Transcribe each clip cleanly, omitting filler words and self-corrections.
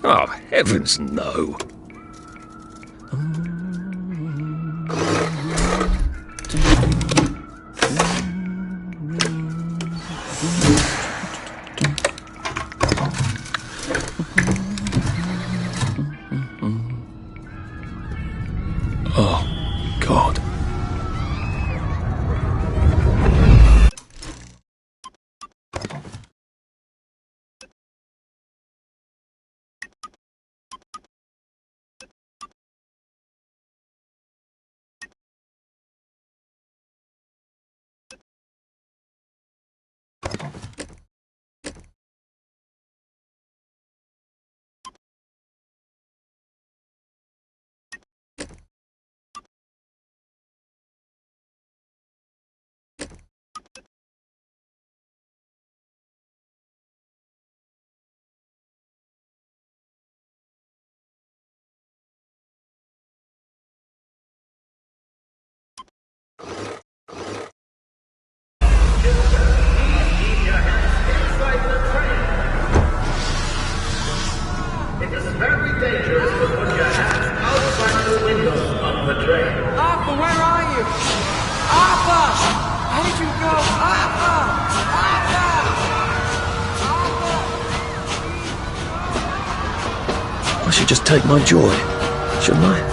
Oh, heavens no. Oh, God. Arthur, where are you? Arthur! Where'd you go? Arthur! I should just take my joy, shouldn't I?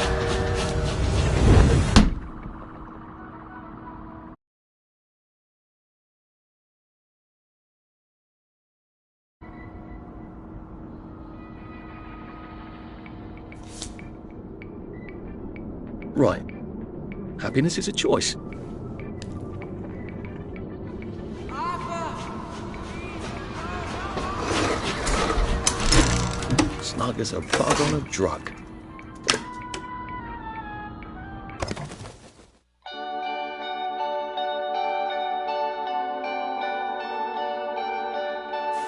Right. Happiness is a choice. Snug as a bug on a drug.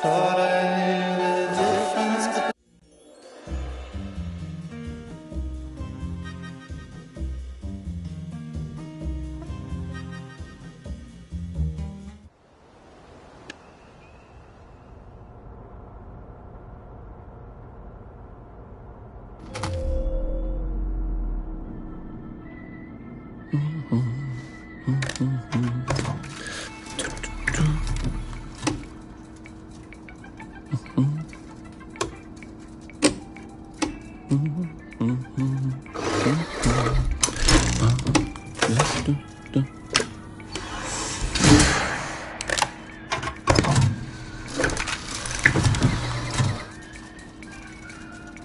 Thought I knew the difference.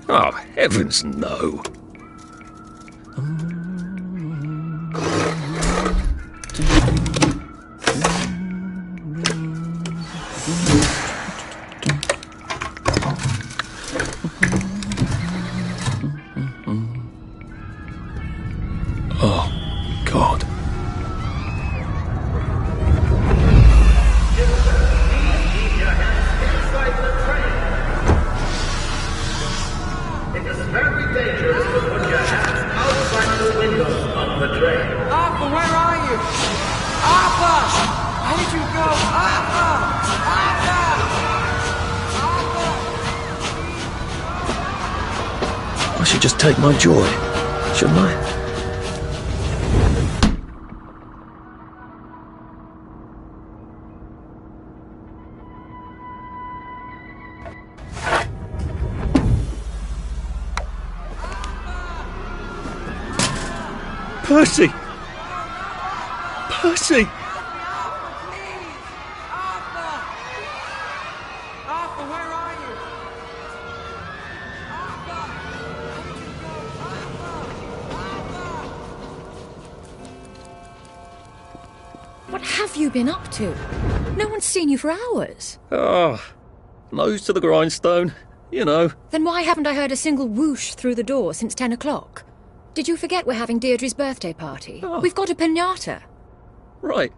Oh, heavens no. Oh, God. Arthur, where are you? Arthur! Where'd you go? Arthur! I should just take my joy, shouldn't I? Percy! Percy! Arthur, where are you? What have you been up to? No one's seen you for hours. Oh, nose to the grindstone. You know. Then why haven't I heard a single whoosh through the door since 10 o'clock? Did you forget we're having Deirdre's birthday party? Oh. We've got a piñata. Right.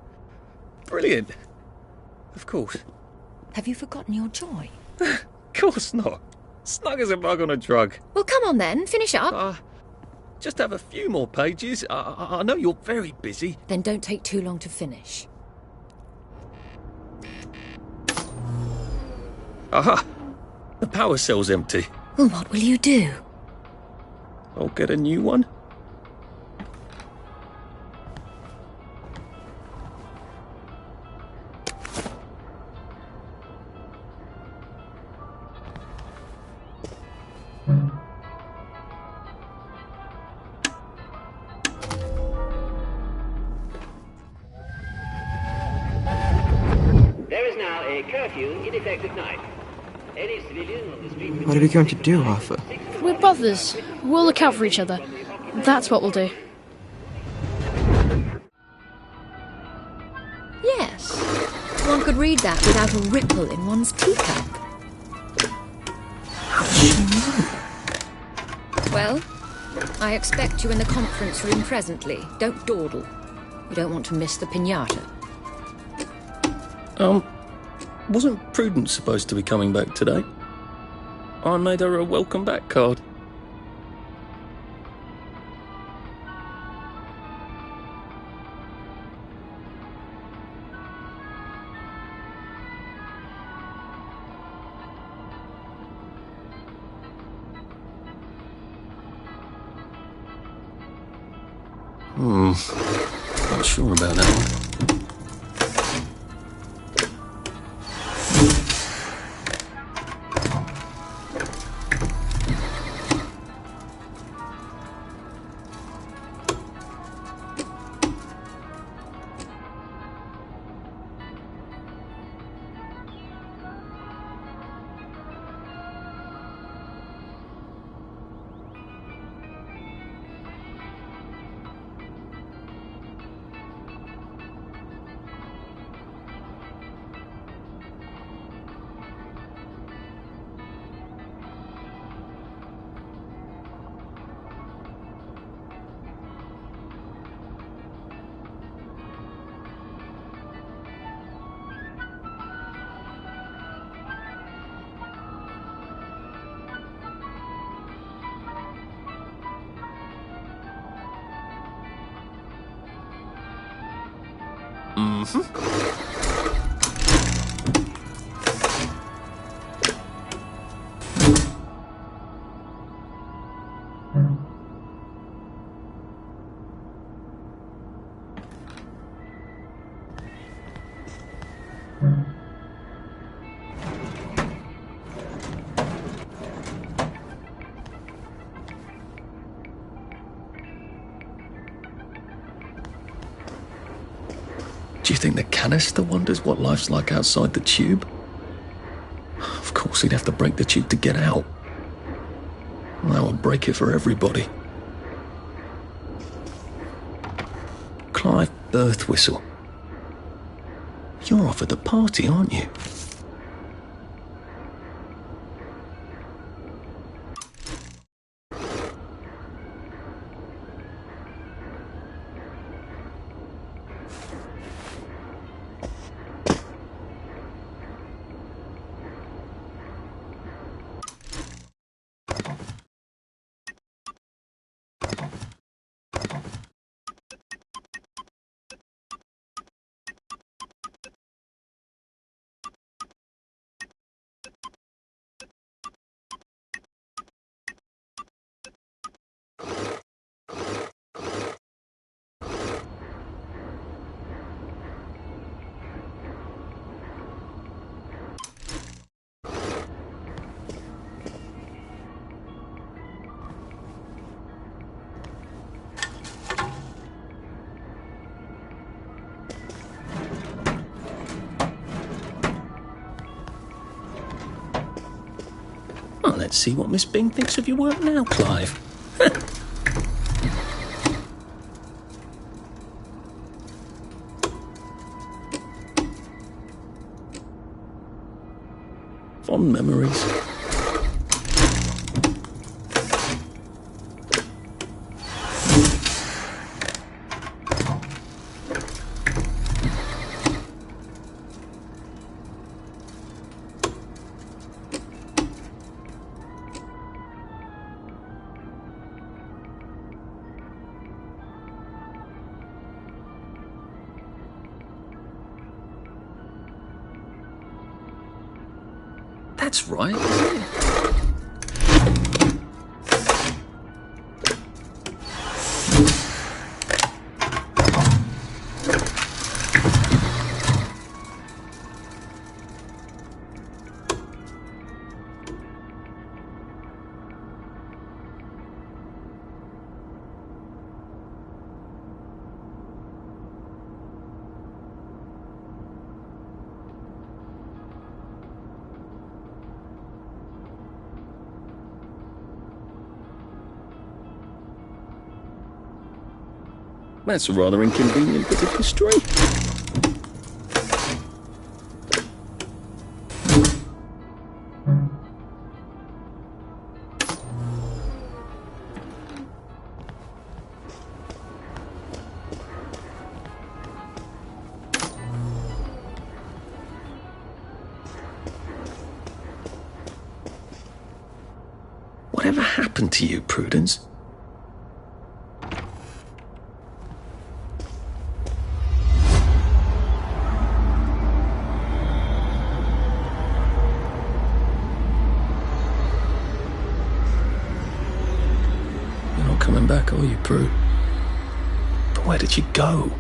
Brilliant. Of course. Have you forgotten your joy? Of course not. Snug as a bug on a drug. Well, come on then, finish up. Just have a few more pages. I know you're very busy. Then don't take too long to finish. Aha! The power cell's empty. Well, what will you do? I'll get a new one. There is now a curfew in effect at night. Any civilian on the street... What are we going to do, Arthur? We're brothers. We'll look out for each other. That's what we'll do. Yes. One could read that without a ripple in one's teacup. Well, I expect you in the conference room presently. Don't dawdle. You don't want to miss the piñata. Wasn't Prudence supposed to be coming back today? I made her a welcome back card. Not sure about that one. Do you think the canister wonders what life's like outside the tube? Of course he'd have to break the tube to get out. That would break it for everybody. Clive Birthwhistle. You're off at the party, aren't you? Well, let's see what Miss Bing thinks of your work now, Clive. Fond memories. That's right, isn't it? That's a rather inconvenient bit of history. Whatever happened to you, Prudence? Coming back, are you, Prue? But where did you go?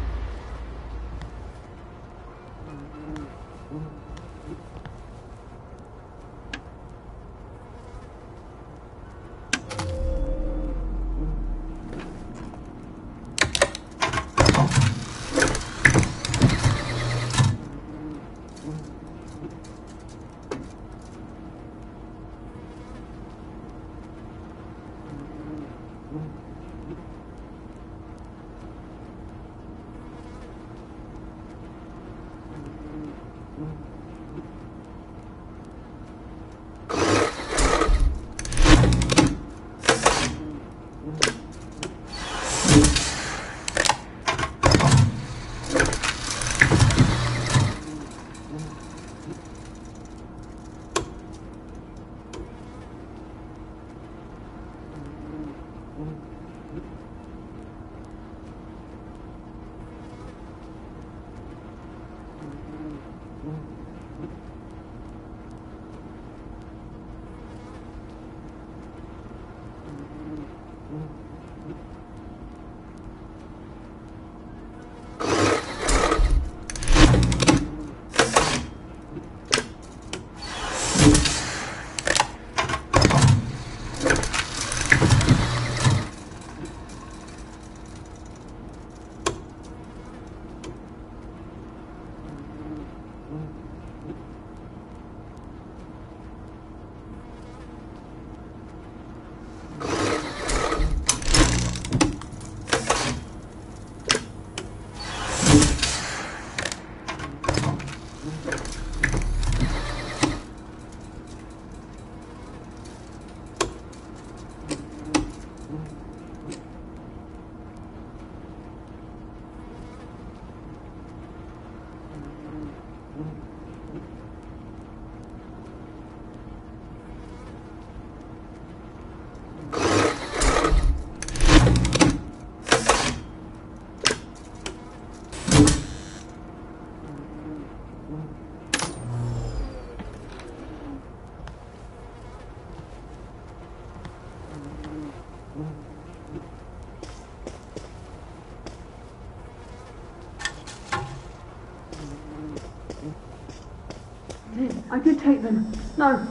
I did take them. No,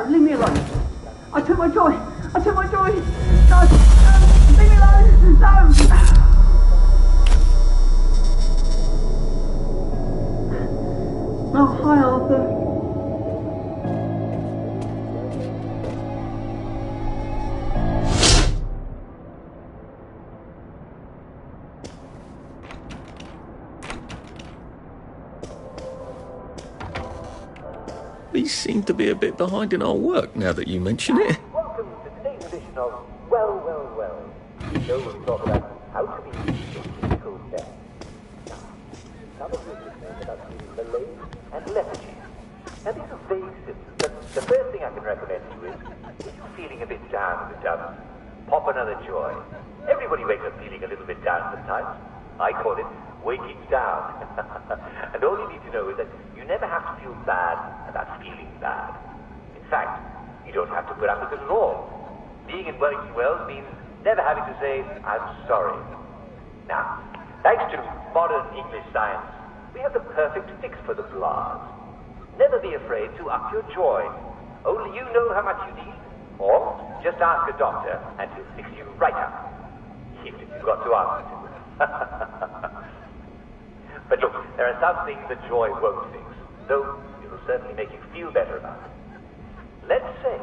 leave me alone. I took my joy. No, leave me alone. No. Oh, hi, Arthur. We seem to be a bit behind in our work now that you mention it. Welcome to today's edition of Well, Well, Well. The show will talk about how to be a physical test. Now, some of you listeners about feeling malaise and lethargy. Now, these are vague symptoms, but the first thing I can recommend to you is, if you're feeling a bit down in the dumps, pop another joy. Everybody wakes up feeling a little bit down sometimes. I call it waking down. And all you need to know is that you never have to feel bad about feeling bad. In fact, you don't have to put up with it at all. Being in Wellington Wells means never having to say, I'm sorry. Now, thanks to modern English science, we have the perfect fix for the blahs. Never be afraid to up your joy. Only you know how much you need. Or just ask a doctor and he'll fix you right up. Even if you've got to ask him. But look, there are some things that joy won't fix, though it'll certainly make you feel better about it. Let's say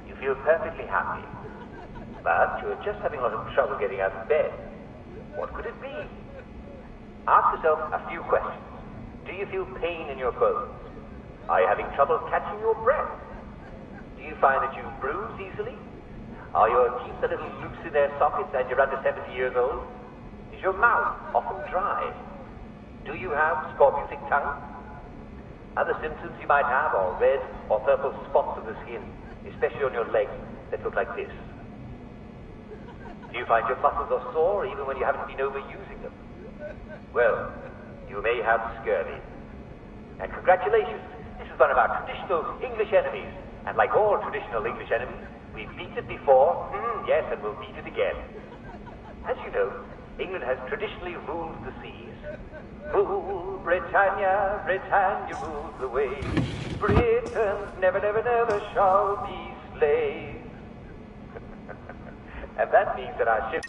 you feel perfectly happy, but you're just having a lot of trouble getting out of bed. What could it be? Ask yourself a few questions. Do you feel pain in your bones? Are you having trouble catching your breath? Do you find that you bruise easily? Are your teeth a little loose in their sockets and you're under 70 years old? Is your mouth often dry? Do you have scorbutic tongue? Other symptoms you might have are red or purple spots on the skin, especially on your legs that look like this. Do you find your muscles are sore even when you haven't been overusing them? Well, you may have scurvy. And congratulations, this is one of our traditional English enemies. And like all traditional English enemies, we've beaten it before, yes, and we'll beat it again. As you know, England has traditionally ruled the seas. Rule Britannia, Britannia rules the waves. Britons never, never, never shall be slaves. And that means that our ship...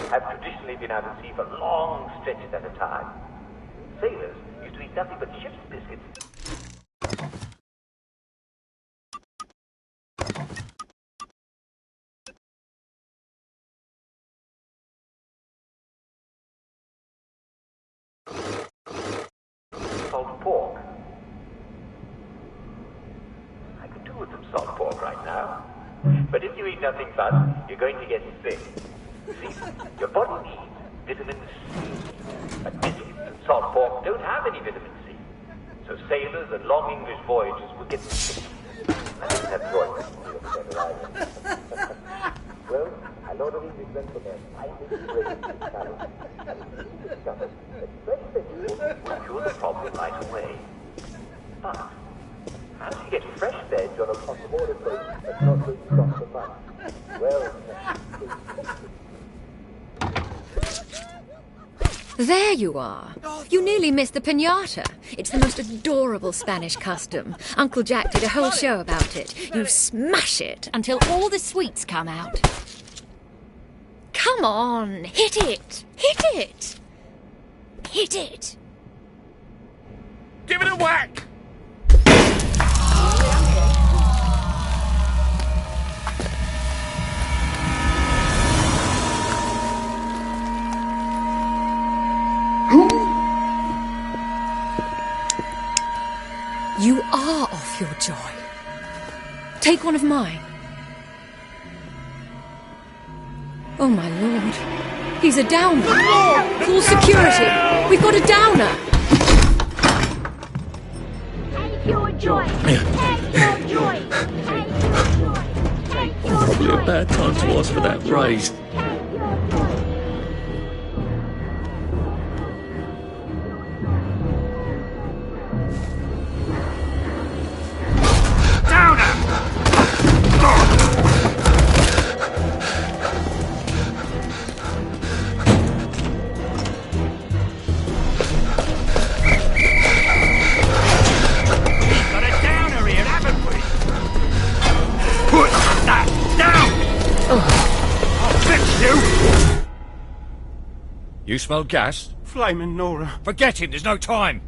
have traditionally been out at sea for long stretches at a time. Sailors used to eat nothing but ship's biscuits. Salt pork. I could do with some salt pork right now. But if you eat nothing but, you're going to get sick. See, your body needs vitamin C. But biscuits and salt pork don't have any vitamin C. So sailors and long English voyages will get sick. I didn't have choice. Well, a lot of English gentlemen, I think it's great challenge. And we discovered that fresh vegetables will cure the problem right away. But how do you get fresh veg on a smaller boat that's not going to cost so much? Well, There you are. You nearly missed the piñata. It's the most adorable Spanish custom. Uncle Jack did a whole show about it. You smash it until all the sweets come out. Come on, hit it! Hit it! Hit it! Give it a whack! You are off your joy. Take one of mine. Oh, my lord. He's a downer. Call security. We've got a downer. Take your joy. Take your joy. Take your joy. Take your Probably joy. a bad time to ask for that raise. Take your joy. Got a downer here, haven't we? Put that down! I'll fix you! You smell gas? Flaming Nora. Forget him, there's no time!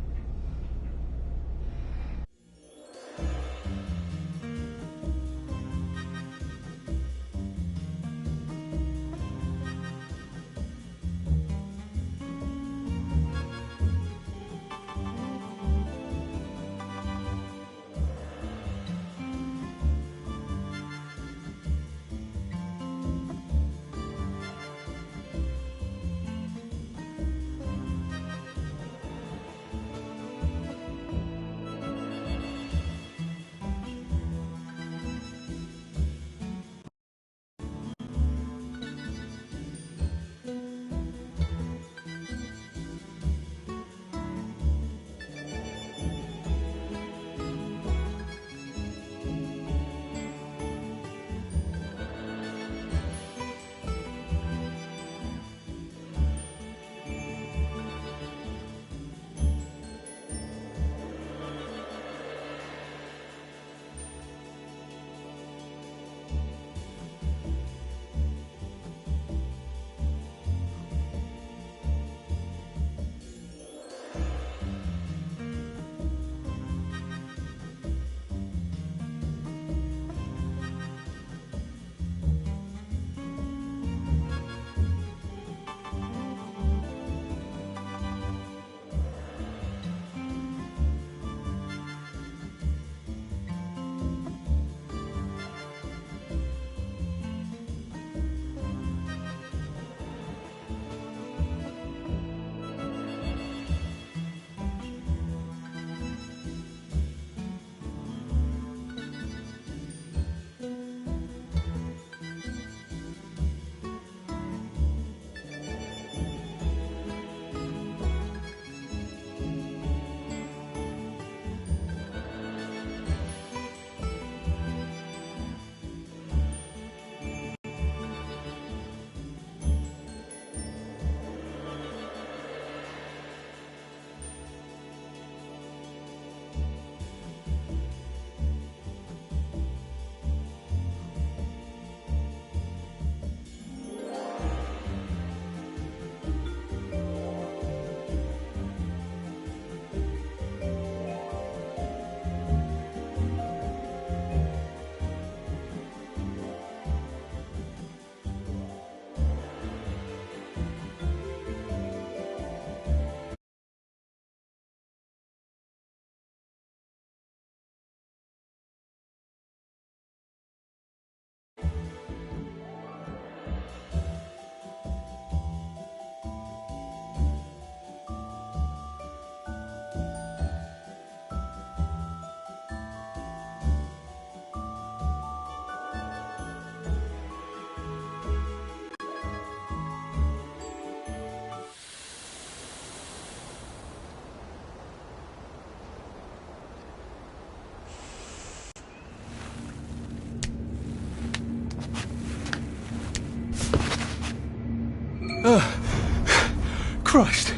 Christ,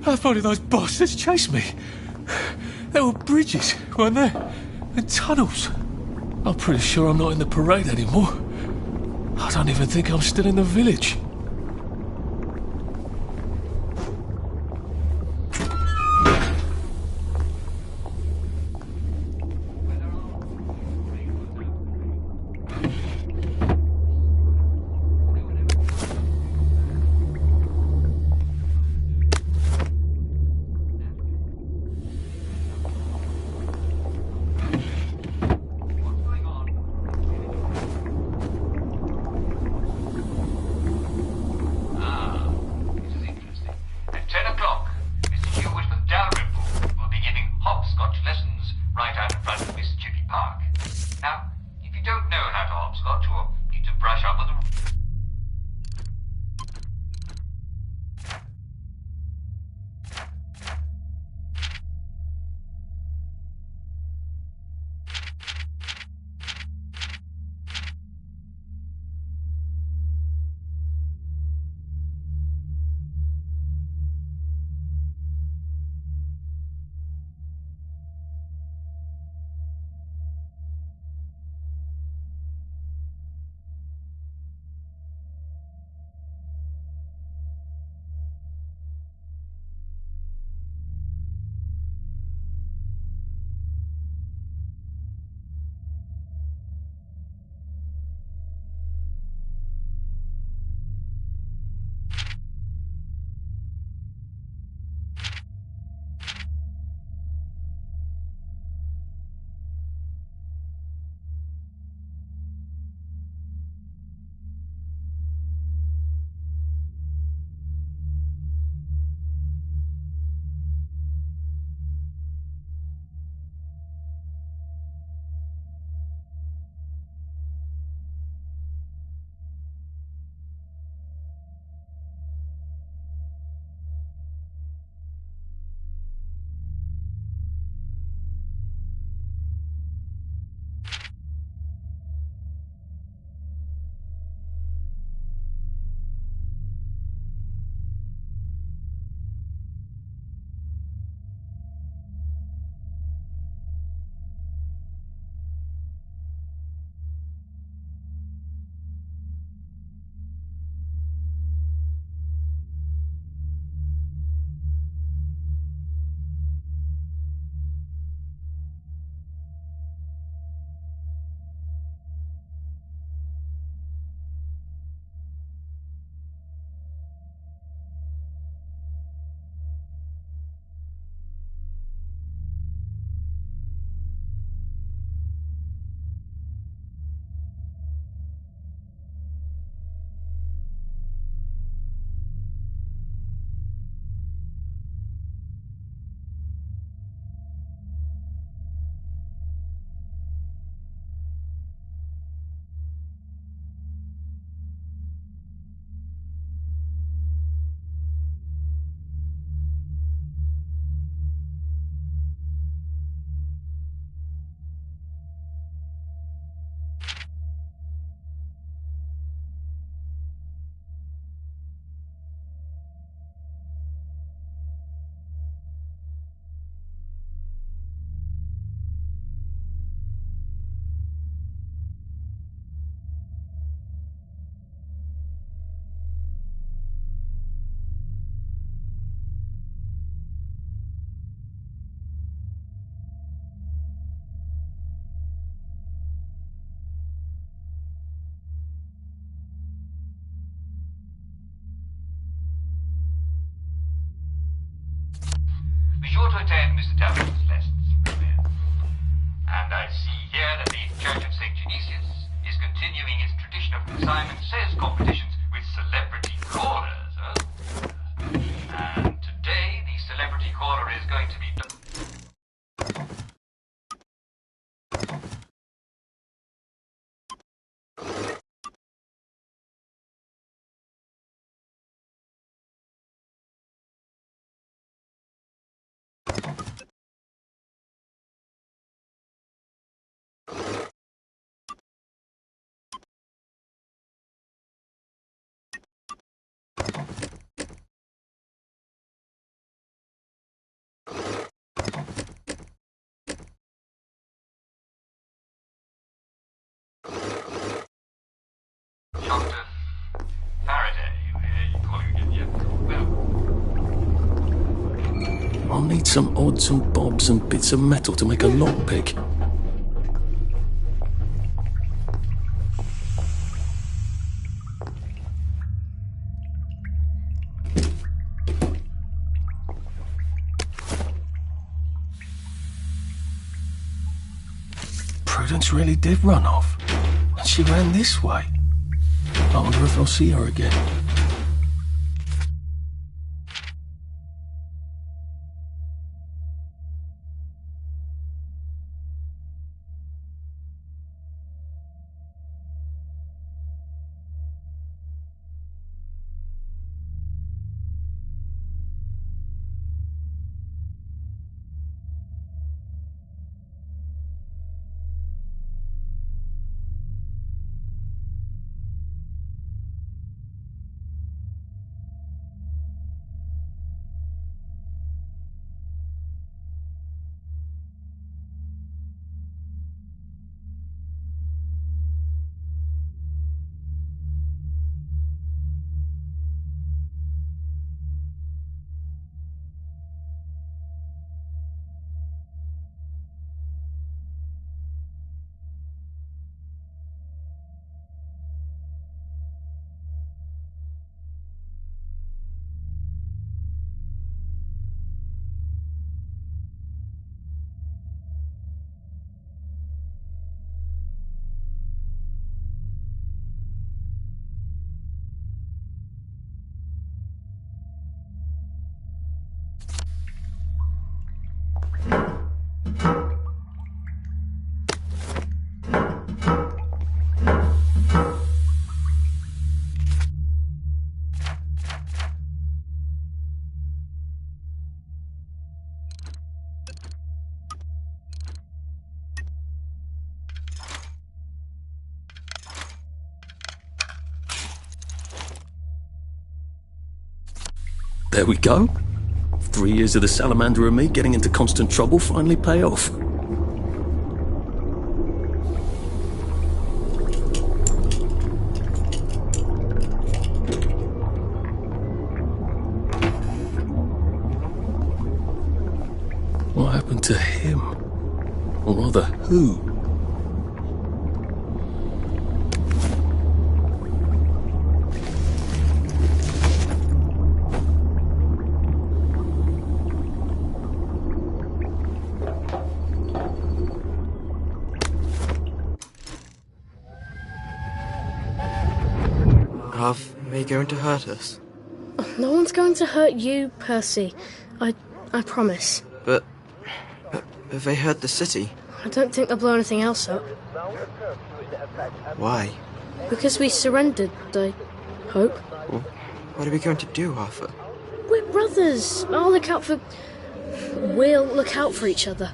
how far did those bastards chase me? There were bridges, weren't there? And tunnels. I'm pretty sure I'm not in the parade anymore. I don't even think I'm still in the village. Be sure to attend Mr. Talbot's lessons. And I see here that the Church of St. Genesius is continuing its tradition of Simon Says competitions with celebrity callers. And today the celebrity caller is going to be... need some odds and bobs and bits of metal to make a lockpick. Prudence really did run off. And she ran this way. I wonder if I'll see her again. There we go. 3 years of the salamander and me getting into constant trouble finally pay off. What happened to him? Or rather, who? Are they going to hurt us? No one's going to hurt you, Percy. I promise. But have they hurt the city? I don't think they'll blow anything else up. Why? Because we surrendered, I hope. Well, what are we going to do, Arthur? We're brothers. We'll look out for each other.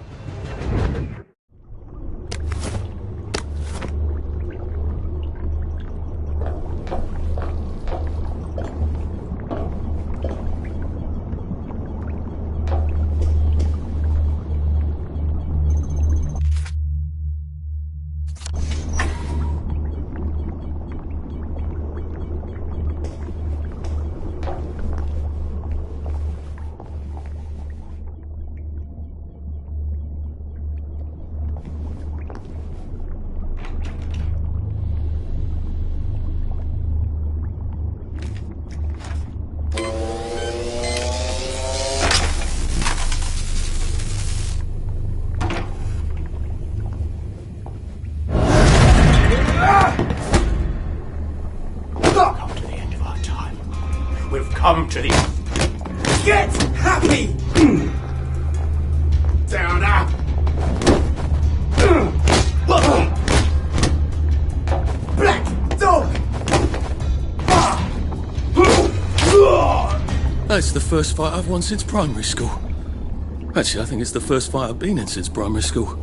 Come to the... Get happy! Down, up! Black dog! That's the first fight I've won since primary school. Actually, I think it's the first fight I've been in since primary school.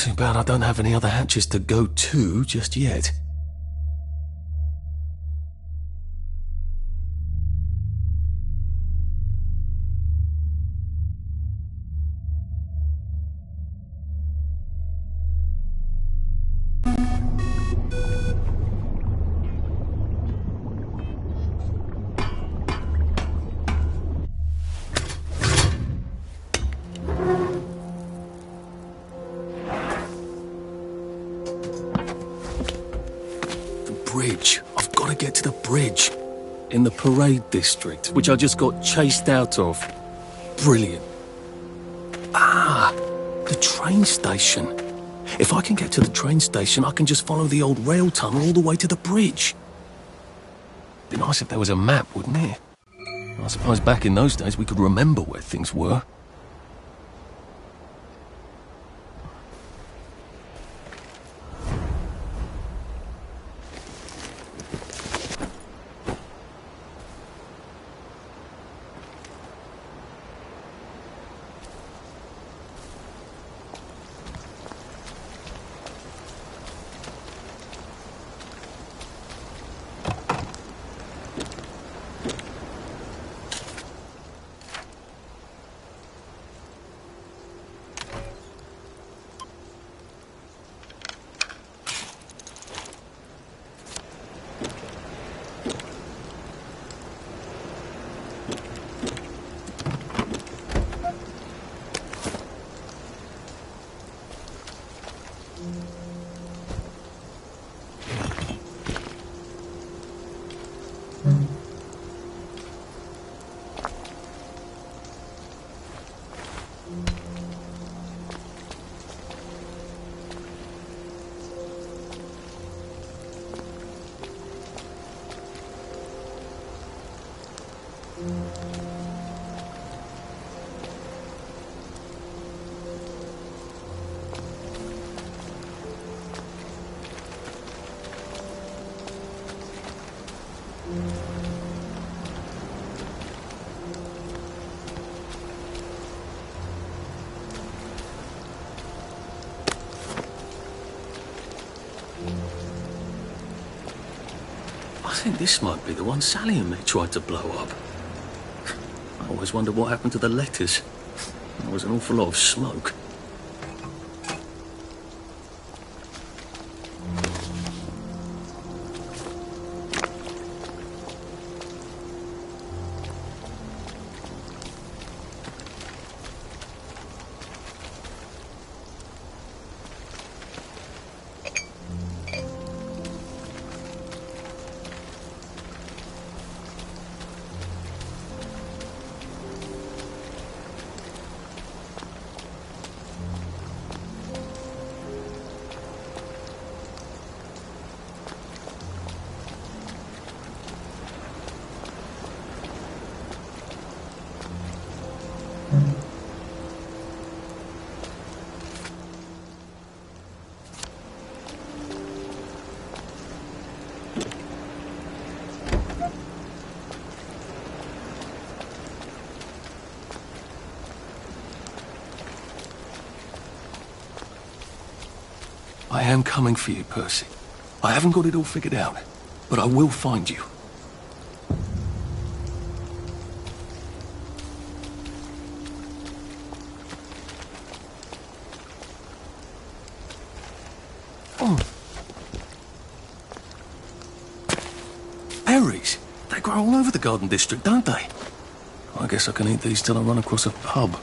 Too bad I don't have any other hatches to go to just yet. Bridge. I've got to get to the bridge. In the parade district, which I just got chased out of. Brilliant. Ah, the train station. If I can get to the train station, I can just follow the old rail tunnel all the way to the bridge. Be nice if there was a map, wouldn't it? I suppose back in those days we could remember where things were. I think this might be the one Sally and me tried to blow up. I always wondered what happened to the letters. There was an awful lot of smoke. I am coming for you, Percy. I haven't got it all figured out, but I will find you. Oh. Berries. They grow all over the Garden District, don't they? I guess I can eat these till I run across a pub.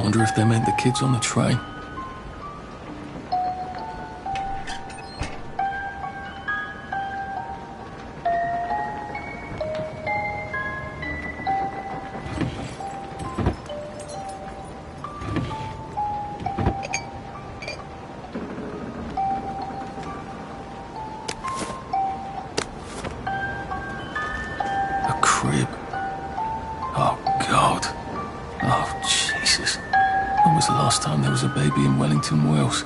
I wonder if they meant the kids on the train. Baby in Wellington, Wales.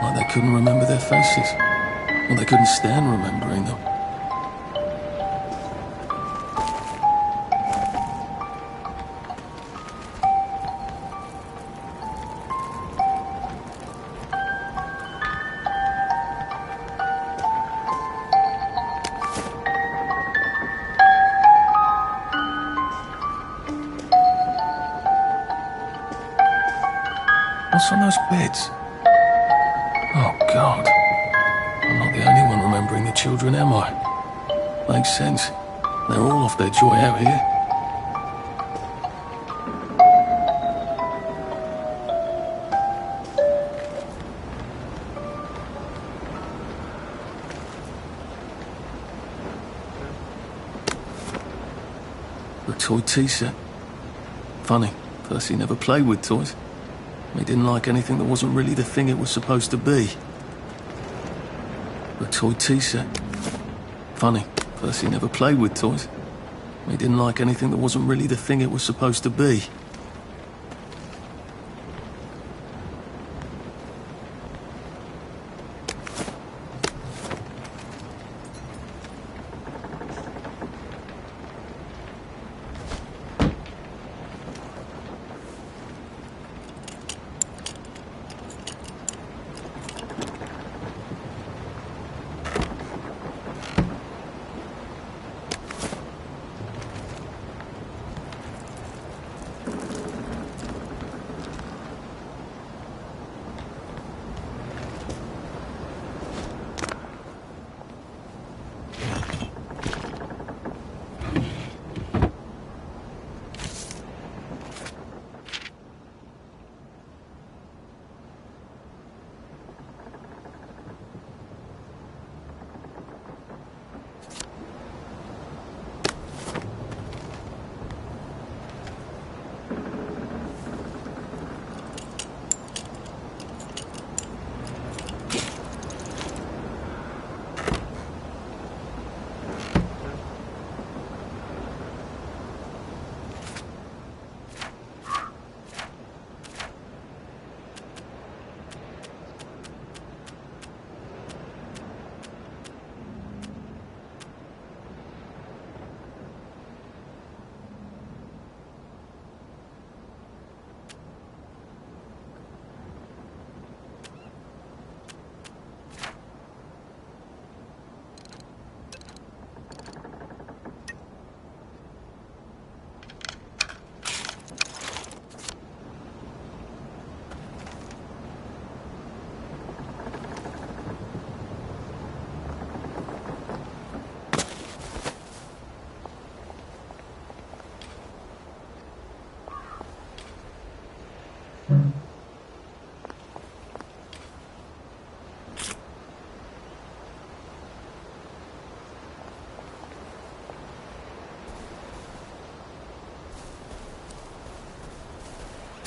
Like they couldn't remember their faces. Or they couldn't stand remembering them. What's on those beds? Oh, God. I'm not the only one remembering the children, am I? Makes sense. They're all off their joy out here. The toy tea set. Funny, Percy never played with toys. He didn't like anything that wasn't really the thing it was supposed to be. The toy tea set. Funny, Percy never played with toys. He didn't like anything that wasn't really the thing it was supposed to be.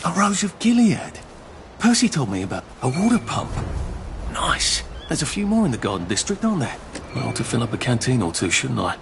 A Rose of Gilead. Percy told me about a water pump. Nice. There's a few more in the Garden District, aren't there? I ought to fill up a canteen or two, shouldn't I?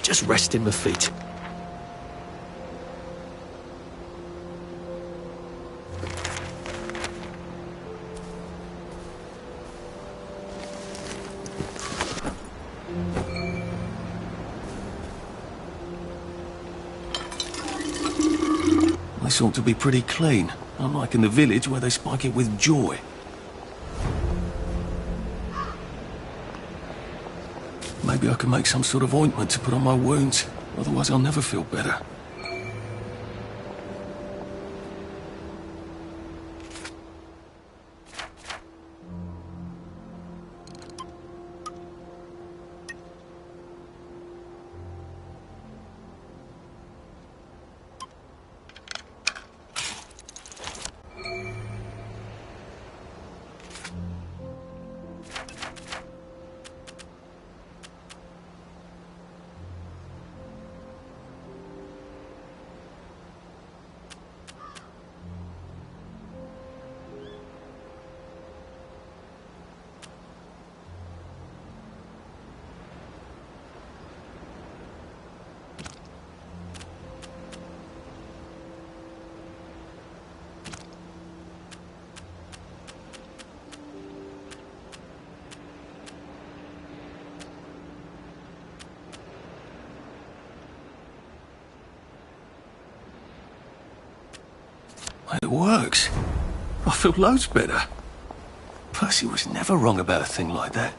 Just resting my feet. place ought to be pretty clean, unlike in the village where they spike it with joy. Maybe I can make some sort of ointment to put on my wounds, otherwise I'll never feel better. It works. I feel loads better. Percy was never wrong about a thing like that.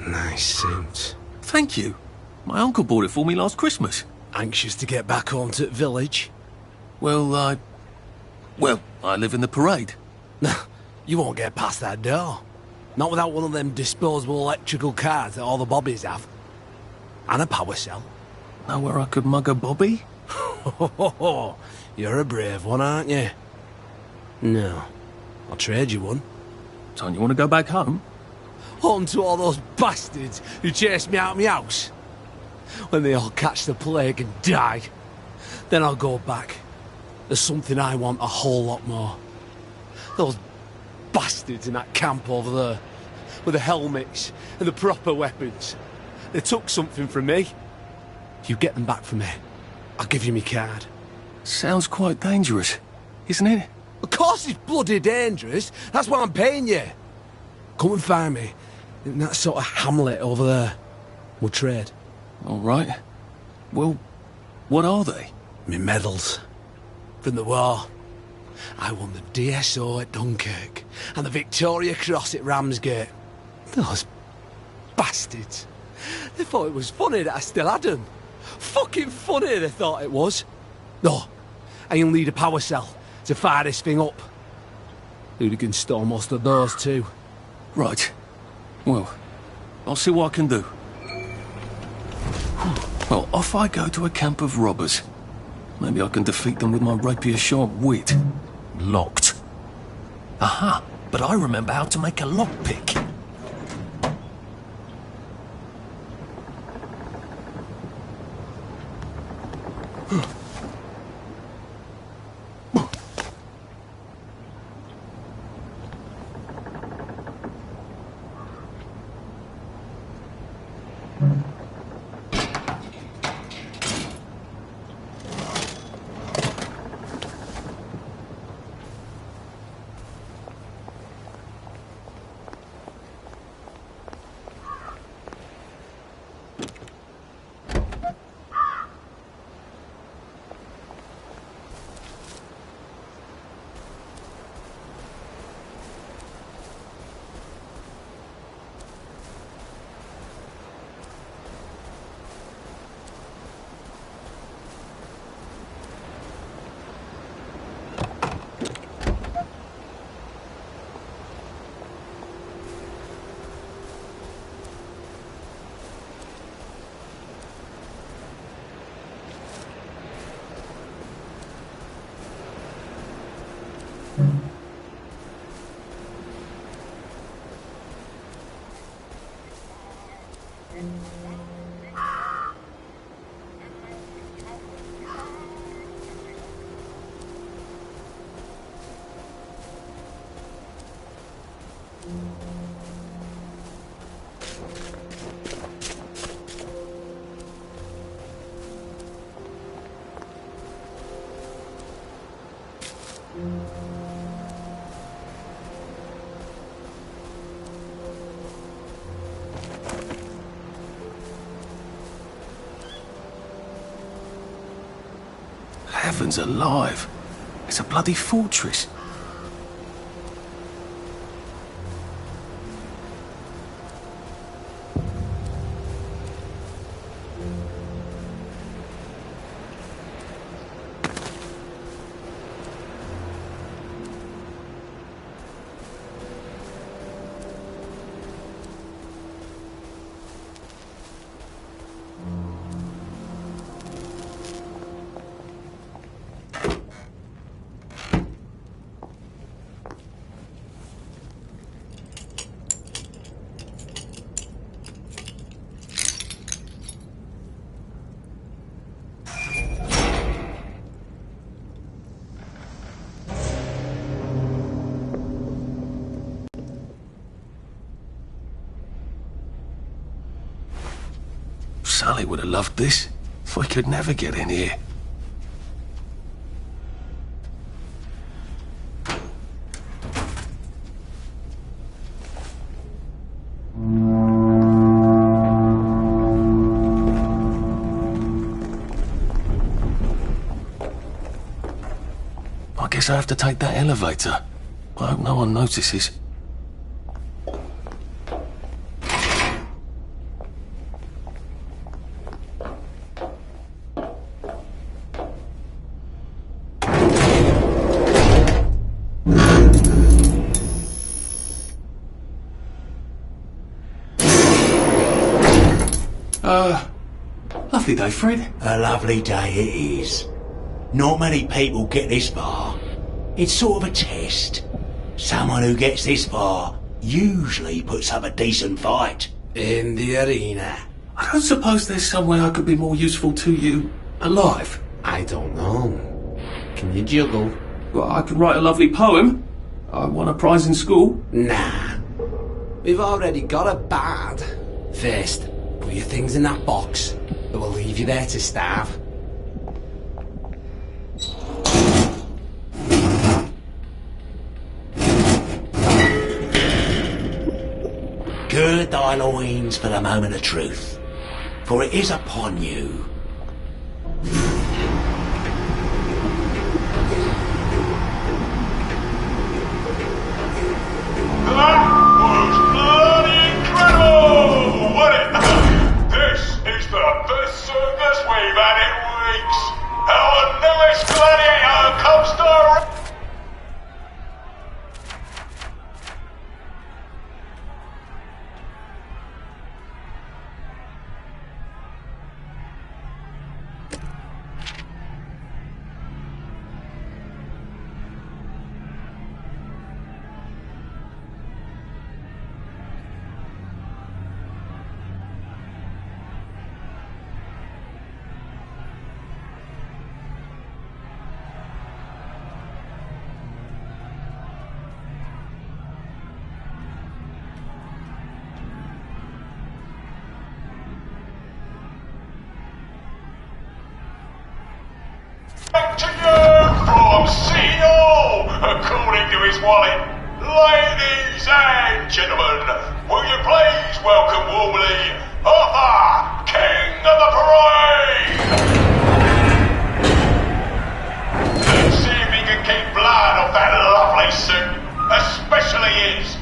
Nice suit. Thank you. My uncle bought it for me last Christmas. Anxious to get back home to the village? Well, I live in the parade. You won't get past that door. Not without one of them disposable electrical cars that all the bobbies have. And a power cell. Know where I could mug a bobby? You're a brave one, aren't you? No. I'll trade you one. Don't you want to go back home? Home to all those bastards who chased me out of my house. When they all catch the plague and die, then I'll go back. There's something I want a whole lot more. Those bastards in that camp over there, with the helmets and the proper weapons. They took something from me. You get them back from me. I'll give you my card. Sounds quite dangerous, isn't it? Of course it's bloody dangerous. That's why I'm paying you. Come and find me in that sort of hamlet over there. We'll trade. All right. Well, what are they? Me medals. From the war. I won the DSO at Dunkirk and the Victoria Cross at Ramsgate. Those bastards. They thought it was funny that I still had them. Fucking funny they thought it was. No, I'll need a power cell to fire this thing up. Hooligan stole most of those too. Right. Well, I'll see what I can do. Well, off I go to a camp of robbers. Maybe I can defeat them with my rapier-sharp wit. Locked. Aha, but I remember how to make a lockpick. heavens alive. It's a bloody fortress. Sully would have loved this. We could never get in here. I guess I have to take that elevator. I hope no one notices. Lovely day, Fred. A lovely day it is. Not many people get this far. It's sort of a test. Someone who gets this far usually puts up a decent fight. In the arena. I don't suppose there's some way I could be more useful to you alive. I don't know. Can you juggle? Well, I could write a lovely poem. I won a prize in school. Nah. We've already got a bard. First, put your things in that box. It will leave you there to starve. Gird thy loins for the moment of truth, for it is upon you. That was bloody incredible, wasn't it? This is the best circus we've had in weeks. Our newest gladiator comes to... Back to you from CEO, according to his wallet. Ladies and gentlemen, will you please welcome warmly Arthur, King of the Parade! Let's see if he can keep blood off that lovely suit, especially his.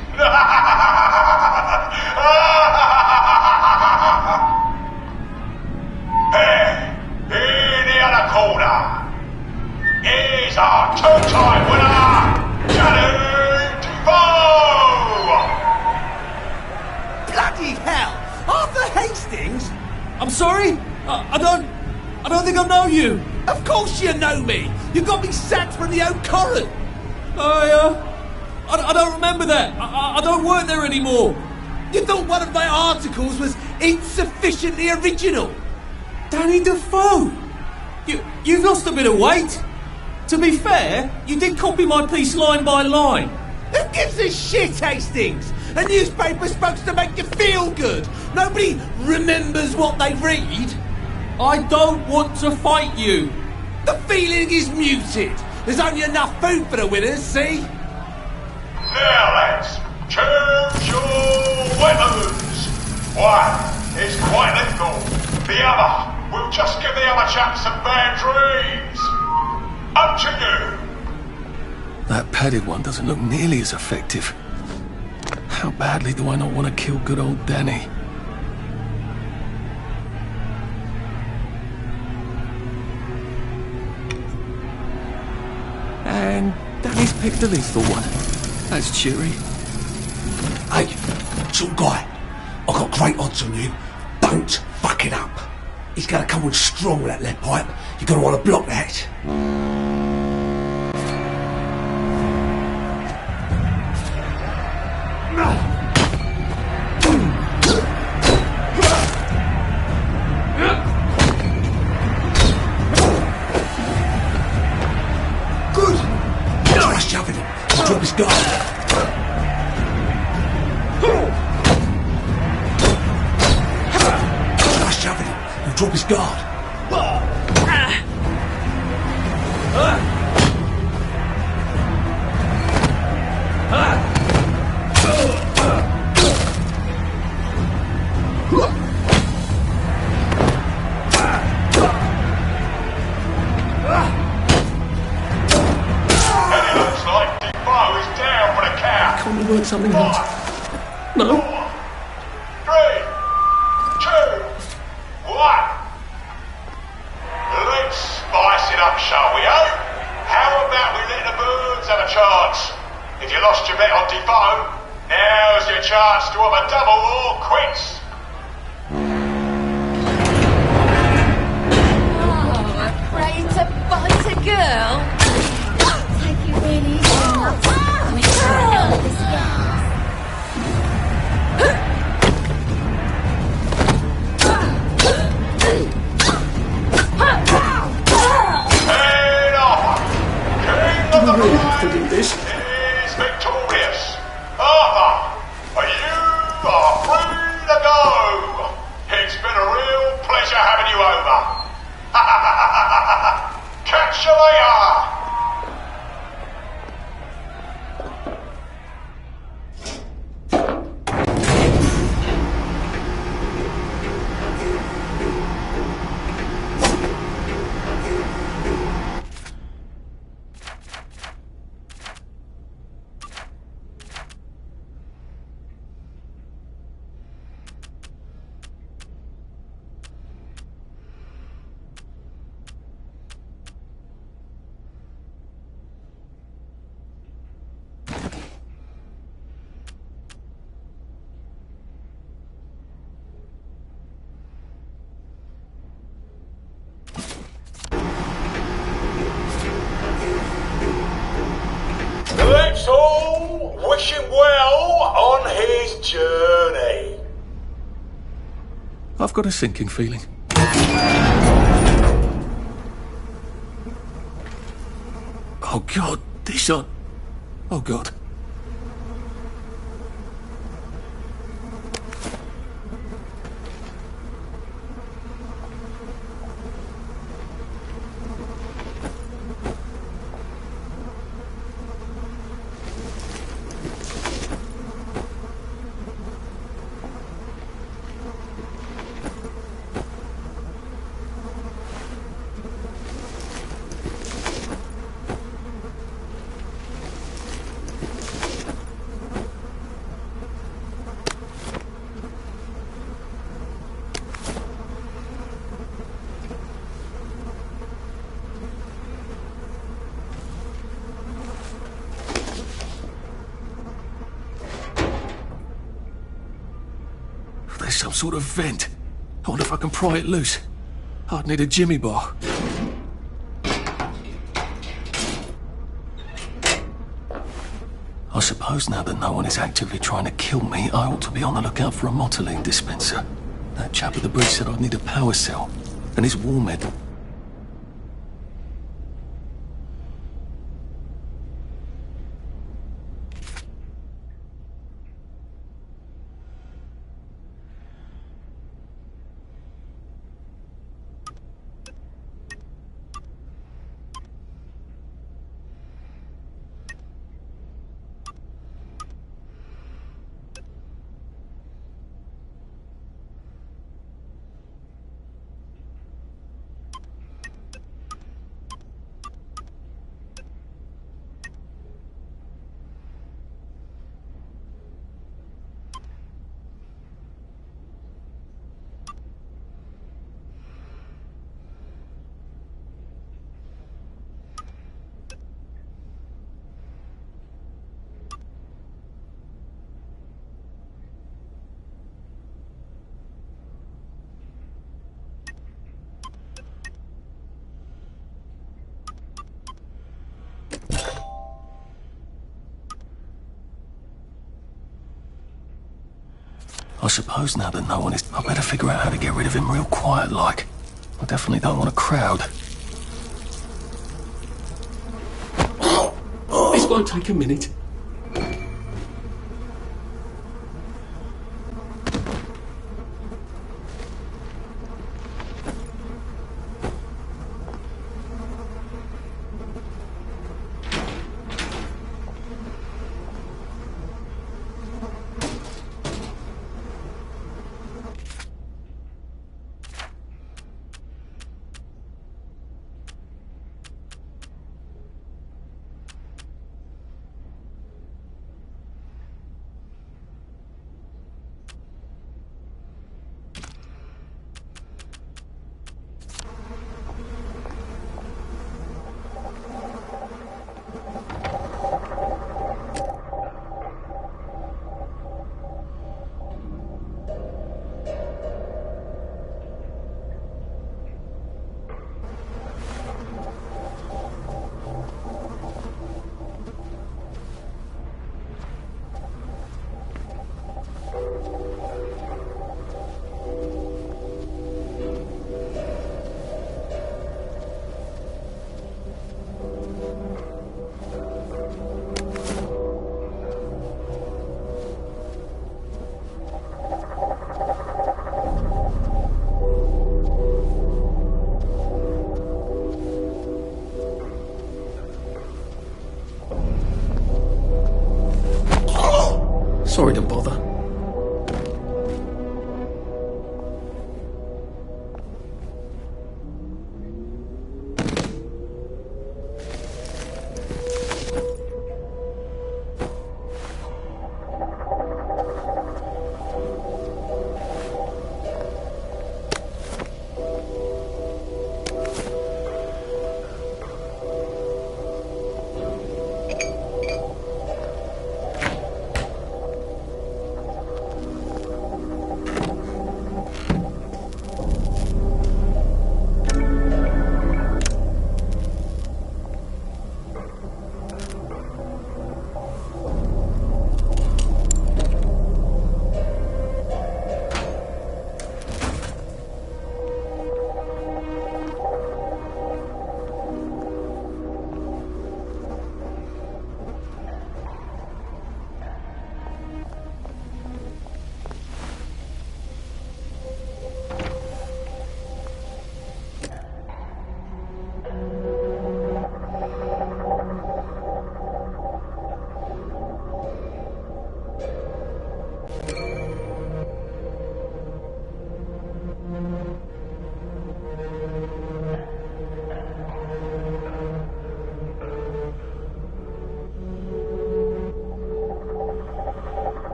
In the other corner is our two-time winner, Danny DeVoe! Bloody hell! Arthur Hastings? I'm sorry? I don't think I know you. Of course you know me. You got me sacked from the Oak Coron. I don't remember that. I don't work there anymore. You thought one of my articles was insufficiently original? Danny DeVoe! You've lost a bit of weight. To be fair, you did copy my piece line by line. Who gives a shit, Hastings? A newspaper's supposed to make you feel good. Nobody remembers what they read. I don't want to fight you. The feeling is muted. There's only enough food for the winners, see? Now lads, choose your weapons. One is quite lethal. The other will just give the other chap some bad dreams. Up to you. That padded one doesn't look nearly as effective. How badly do I not want to kill good old Danny? And Danny's picked the lethal one. That's cheery. Hey, some guy. I've got great odds on you. Don't fuck it up. He's gonna come on strong with that lead pipe. You're gonna want to block that. Good. Try shoving him. He'll drop his guard. Drop his guard. Can't we work something out? No? 3, 2, 1. Let's spice it up, shall we, eh? How about we let the birds have a chance? If you lost your bet on Defoe, now's your chance to have a double or quits. Oh, afraid to bite a girl? Take it really easy. Do we really have to do this? Is victorious. Arthur, you are free to go. It's been a real pleasure having you over. Catch you later. Let's all wish him well on his journey. I've got a sinking feeling. Oh God, these aren't... Oh God. There's some sort of vent. I wonder if I can pry it loose. I'd need a jimmy bar. I suppose now that no one is actively trying to kill me, I ought to be on the lookout for a Motoline dispenser. That chap at the bridge said I'd need a power cell. And his war medal. I suppose now that no one is, I better figure out how to get rid of him real quiet like. I definitely don't want a crowd. This won't take a minute. Sorry to bother.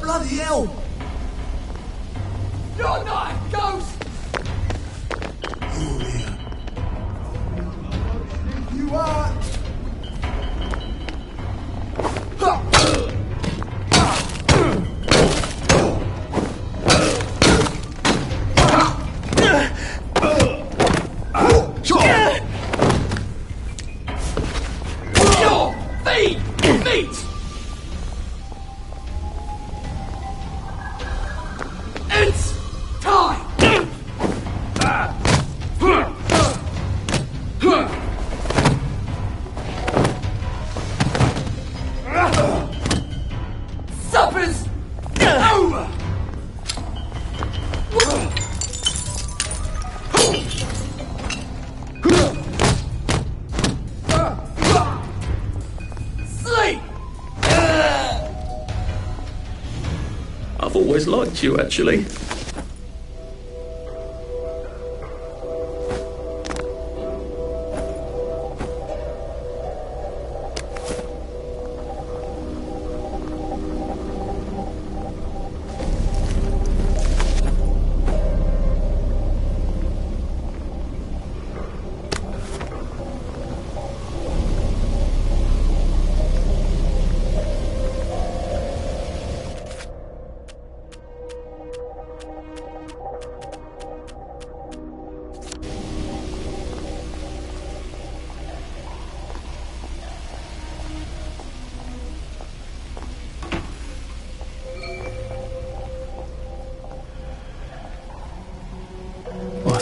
Bloody hell! You're not a ghost! You are! Your feet! Meat! It's time! Supper's over! Sleep! I've always liked you, actually.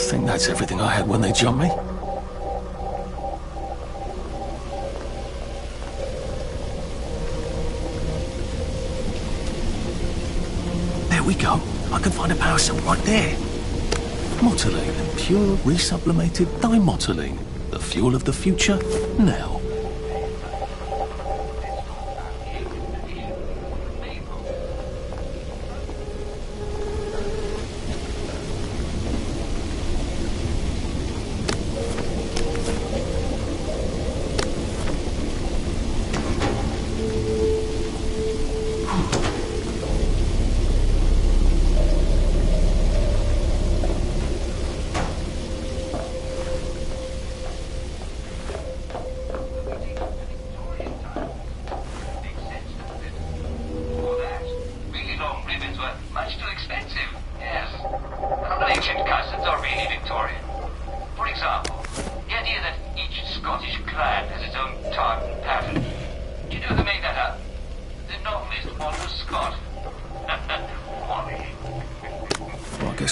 think that's everything I had when they jumped me. There we go. I can find a power cell right there. Motoline, pure resublimated dimotoline. The fuel of the future, now.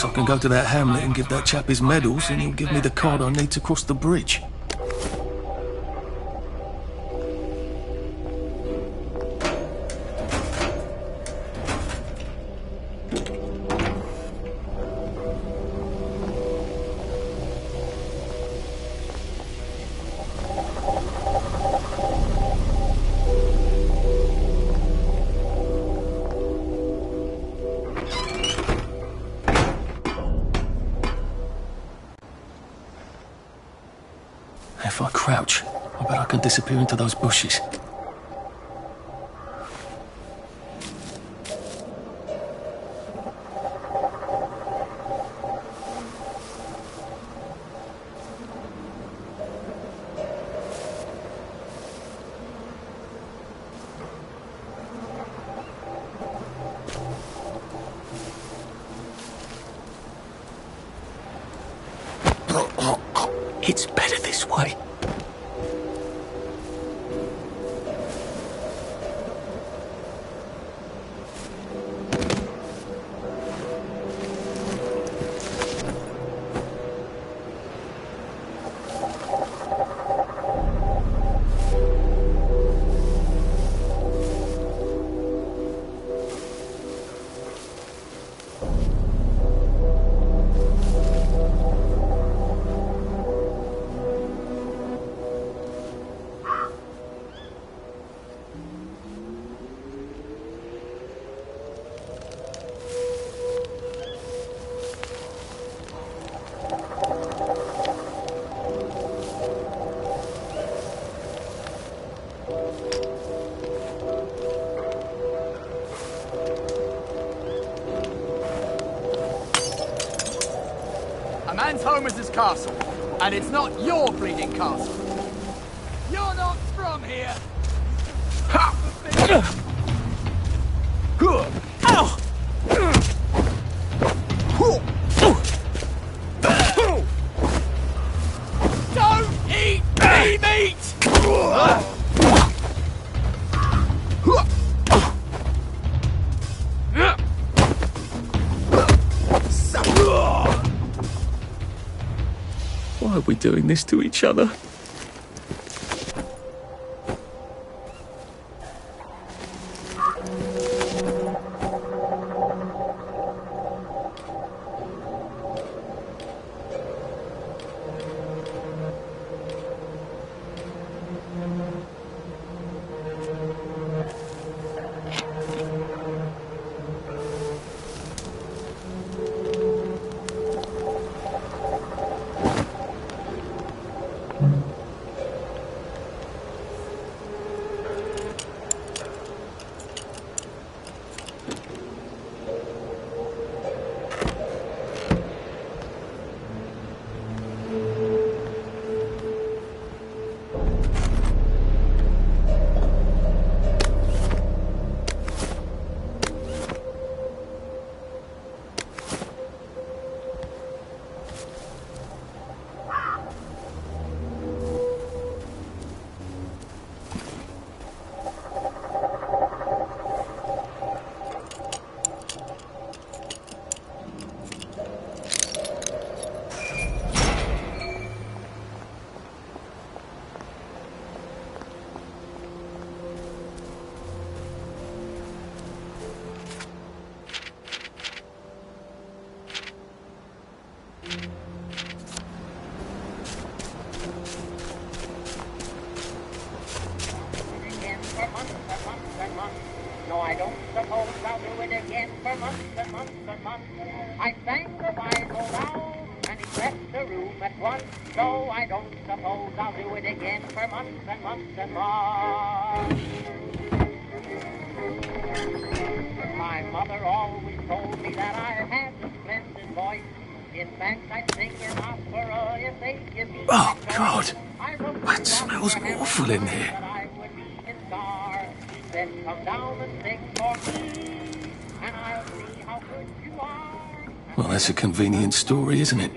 I can go to that hamlet and give that chap his medals, and he'll give me the card I need to cross the bridge. If I crouch, I bet I can disappear into those bushes. It's better this way. Man's home is his castle, and it's not your bleeding castle. You're not from here. Don't eat me meat! Why are we doing this to each other? for months and months and months. I sang the wise old owl, and he left the room at once. So I don't suppose I'll do it again for months and months and months. My mother always told me that I had a splendid voice. In fact, I sing an opera if they give me Oh, God. That smells awful in here. He said, come down and sing for me, and I'll see how good you are. Well, that's a convenient story, isn't it?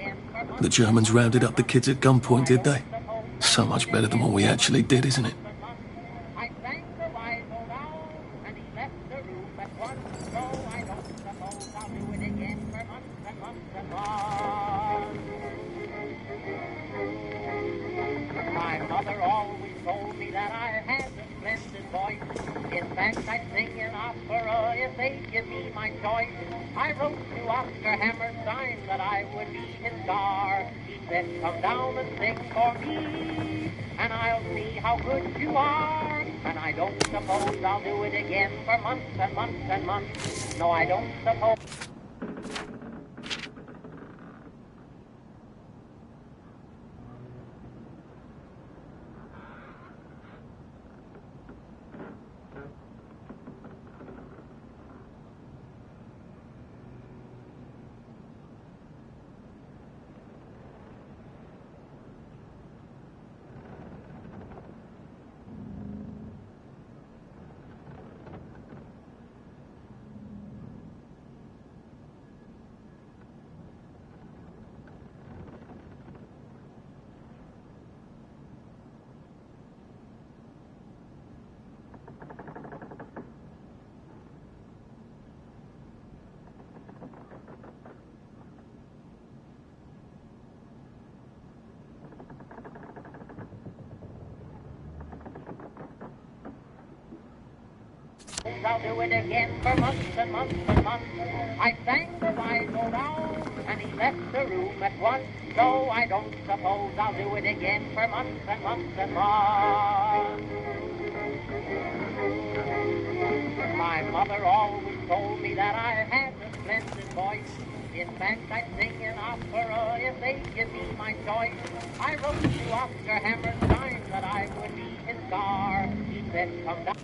The Germans rounded up the kids at gunpoint, did they? So much better than what we actually did, isn't it? I sang the wise old owl, and he left the room at once. So I don't suppose I'll do it again for months and months and months. My mother always told me that I had a splendid voice. In fact, I'd sing an opera if they'd give me my choice. I wrote to Oscar Hammerstein that I would be his star. He said, come down and sing for me, and I'll see how good you are. And I don't suppose I'll do it again for months and months and months. No, I don't suppose. I'll do it again for months and months and months. I sang the wise old owl, and he left the room at once. So I don't suppose I'll do it again for months and months and months. My mother always told me that I had a splendid voice. In fact, I'd sing an opera if they'd give me my choice. I wrote to Oscar Hammerstein that I would be his star. He said, come down.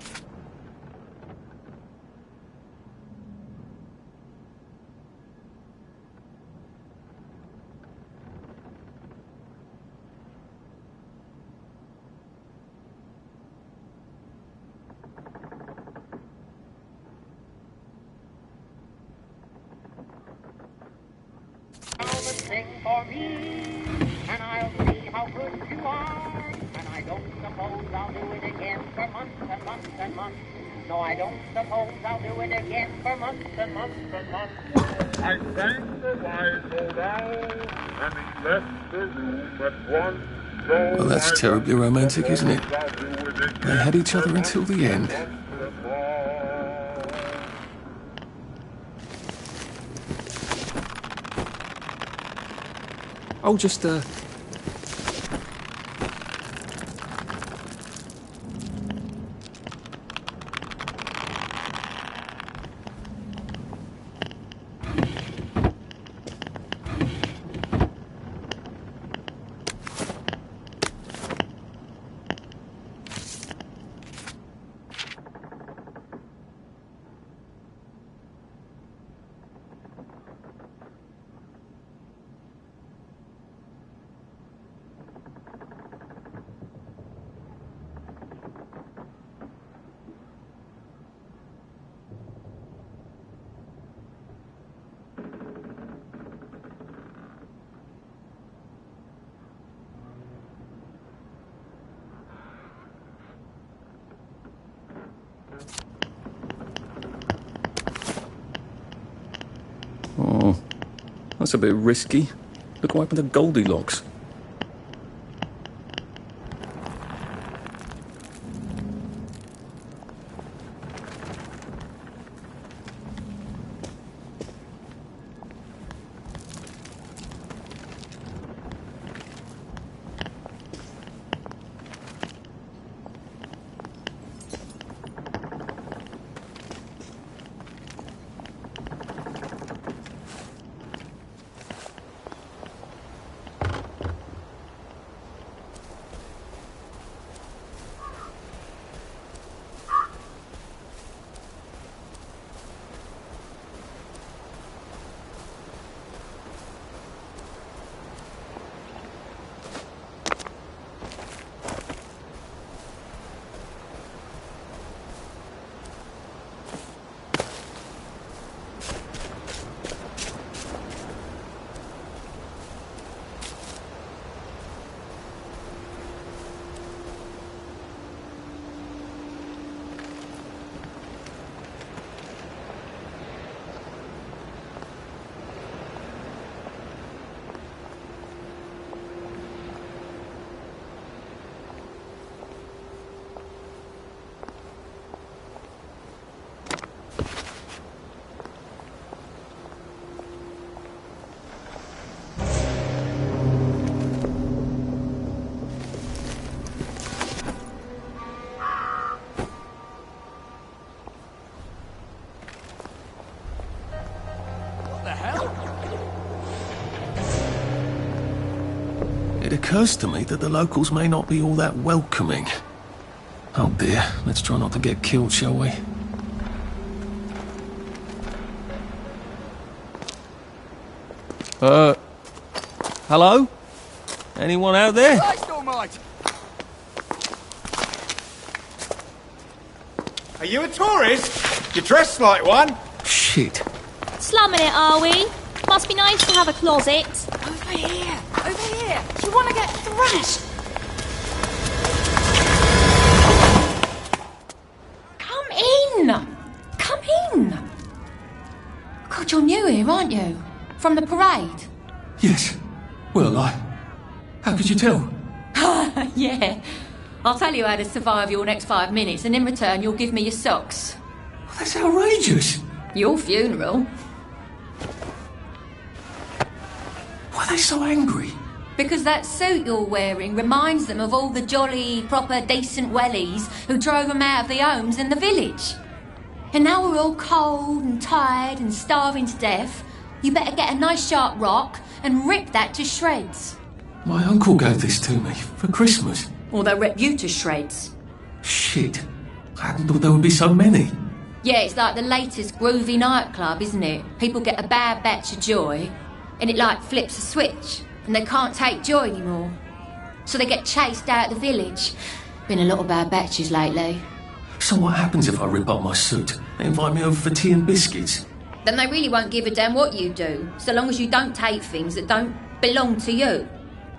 Sing for me, and I'll see how good you are. And I don't suppose I'll do it again for months and months and months. No, I don't suppose I'll do it again for months and months and months. I sang the wise old owl, and he left the room at once. Well, that's terribly romantic, isn't it? They had each other until the end. I'll just, Oh, that's a bit risky. Look what happened to Goldilocks. It occurs to me that the locals may not be all that welcoming. Oh dear, let's try not to get killed, shall we? Hello? Anyone out there? Christ almighty! Are you a tourist? You dress like one. Shit. Slumming it, are we? Must be nice to have a closet. Over here! Over here! Do you want to get thrashed? Come in! Come in! God, you're new here, aren't you? From the parade? Yes. Well, how could you tell? Yeah. I'll tell you how to survive your next 5 minutes, and in return you'll give me your socks. That's outrageous. Your funeral. Why are they so angry? Because that suit you're wearing reminds them of all the jolly, proper, decent wellies who drove them out of their homes in the village. And now we're all cold and tired and starving to death. You better get a nice sharp rock and rip that to shreds. My uncle gave this to me for Christmas. Or they'll rip you to shreds. Shit. I hadn't thought there would be so many. Yeah, it's like the latest groovy nightclub, isn't it? People get a bad batch of joy, and it like flips a switch, and they can't take joy anymore. So they get chased out of the village. Been a lot of bad batches lately. So what happens if I rip up my suit? They invite me over for tea and biscuits. Then they really won't give a damn what you do, so long as you don't take things that don't belong to you.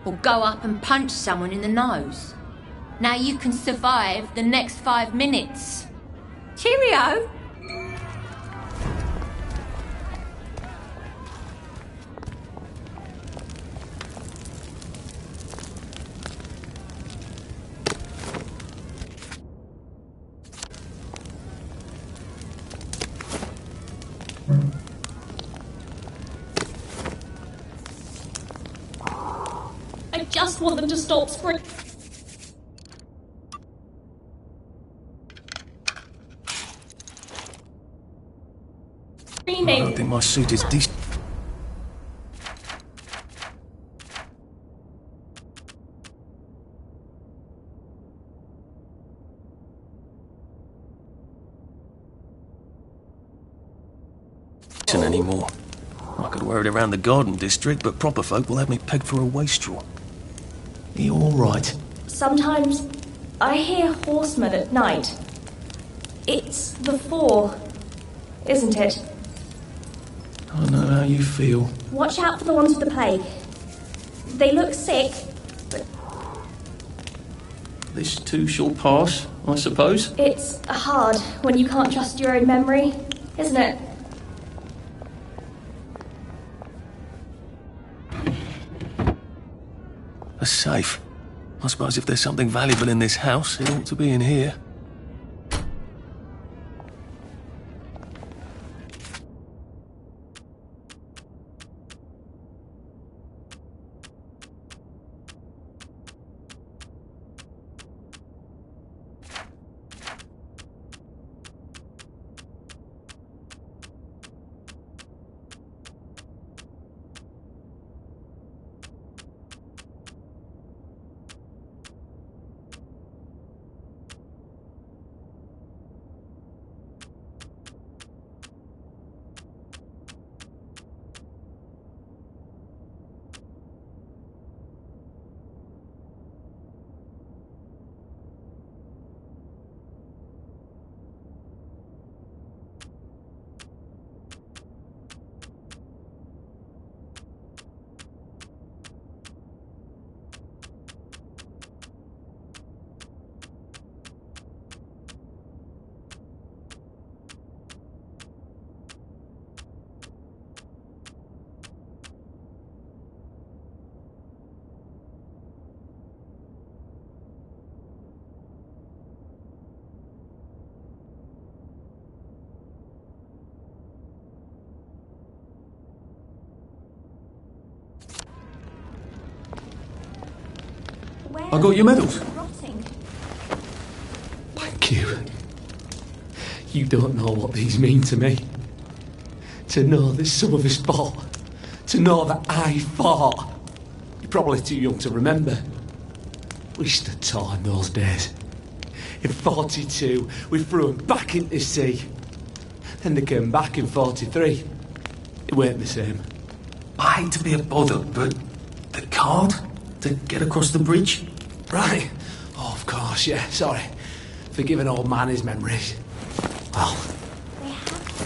Or go up and punch someone in the nose. Now you can survive the next 5 minutes. Cheerio! I just want them to stop screaming. I don't think my suit is decent. Anymore. I could wear it around the garden district, but proper folk will have me pegged for a wastrel. Are you all right? Sometimes I hear horsemen at night. It's the fall, isn't it? I know how you feel. Watch out for the ones with the plague. They look sick, but This too shall pass, I suppose. it's hard when you can't trust your own memory, isn't it? A safe. I suppose if there's something valuable in this house, it ought to be in here. I got your medals. Thank you. You don't know what these mean to me. To know that some of us fought. To know that I fought. You're probably too young to remember. Waste of time those days. In 42, we threw them back into the sea. Then they came back in 43. It weren't the same. I hate to be a bother, but the card to get across the bridge? Right. Oh, of course, yeah, sorry. Forgive an old man his memories. Well,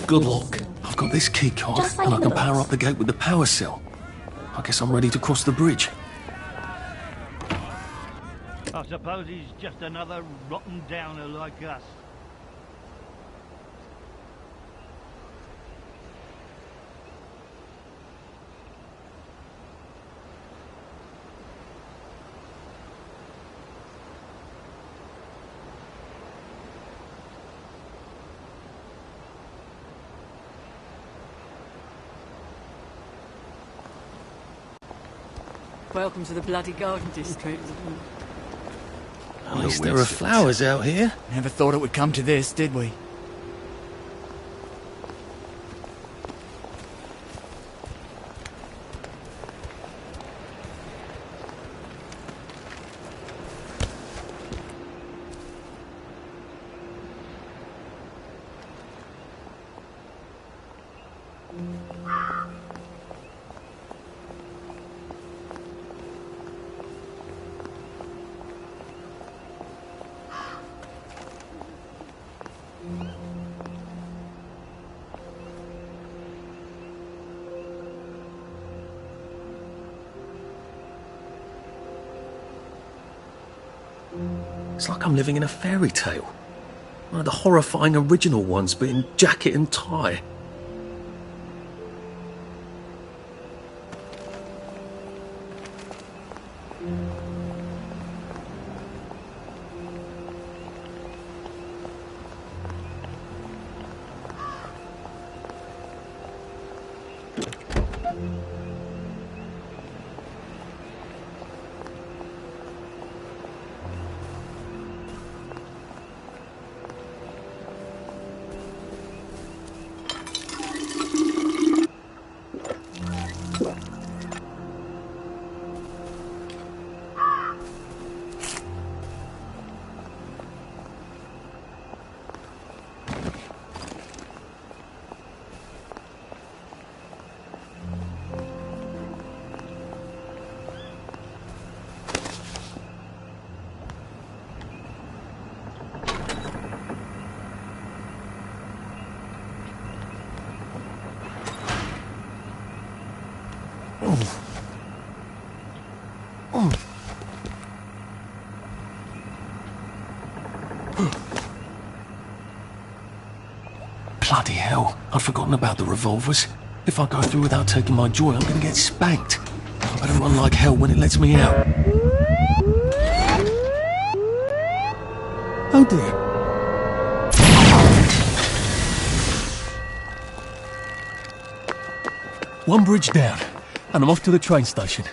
good luck. I've got this key card, Just like and I can yours. power up the gate with the power cell. I guess I'm ready to cross the bridge. I suppose he's just another rotten downer like us. Welcome to the bloody garden district. At least there are flowers out here. Never thought it would come to this, did we? It's like I'm living in a fairy tale. One of the horrifying original ones, but in jacket and tie. Bloody hell, I'd forgotten about the revolvers. If I go through without taking my joy, I'm gonna get spanked. I better run like hell when it lets me out. Oh dear. One bridge down, and I'm off to the train station.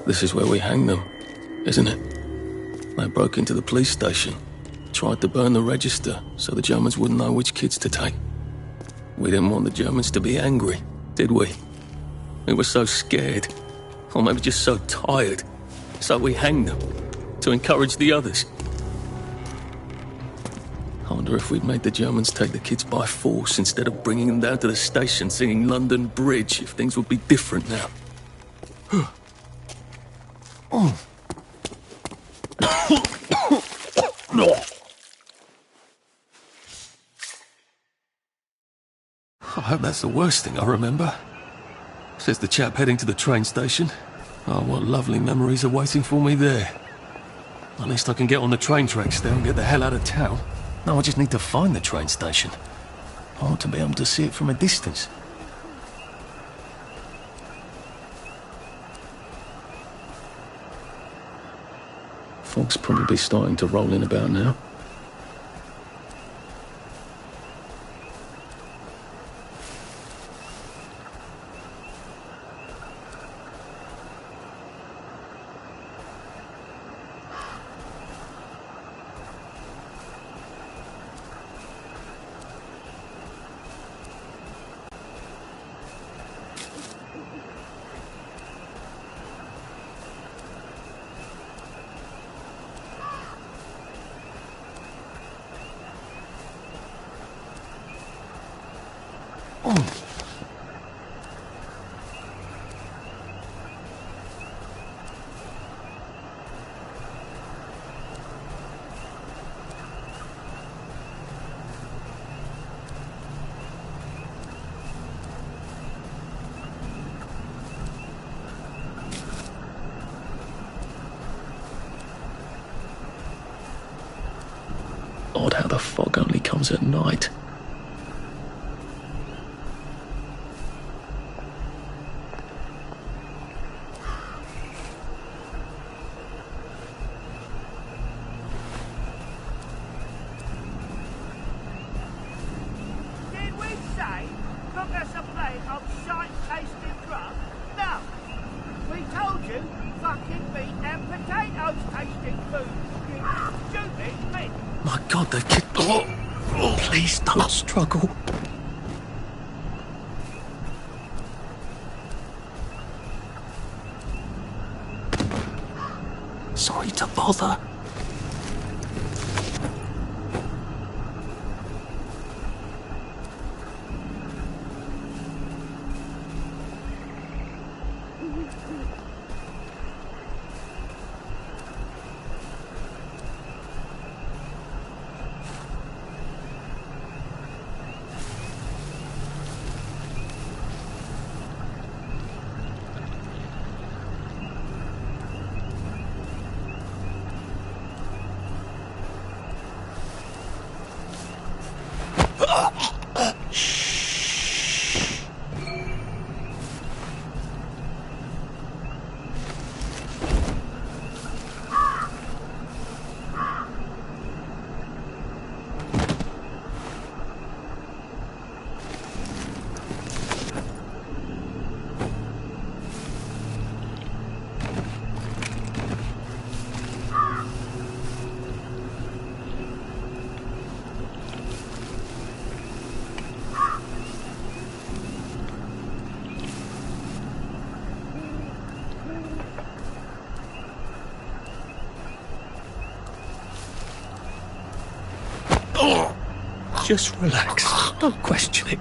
This is where we hang them, isn't it? They broke into the police station, tried to burn the register so the Germans wouldn't know which kids to take. We didn't want the Germans to be angry, did we? We were so scared, or maybe just so tired, so we hanged them to encourage the others. I wonder if we'd made the Germans take the kids by force instead of bringing them down to the station singing London Bridge, if things would be different now. I hope that's the worst thing I remember. Says the chap heading to the train station. Oh, what lovely memories are waiting for me there. At least I can get on the train tracks there and get the hell out of town. Now I just need to find the train station. I want to be able to see it from a distance. Fog's probably starting to roll in about now. Odd how the fog only comes at night. Did we say cook us a plate of shite-tasting grub? No. We told you fucking meat and potatoes tasting food. You stupid bitch. My God, the kid... Oh, please don't struggle. Sorry to bother. Just relax. Don't question it.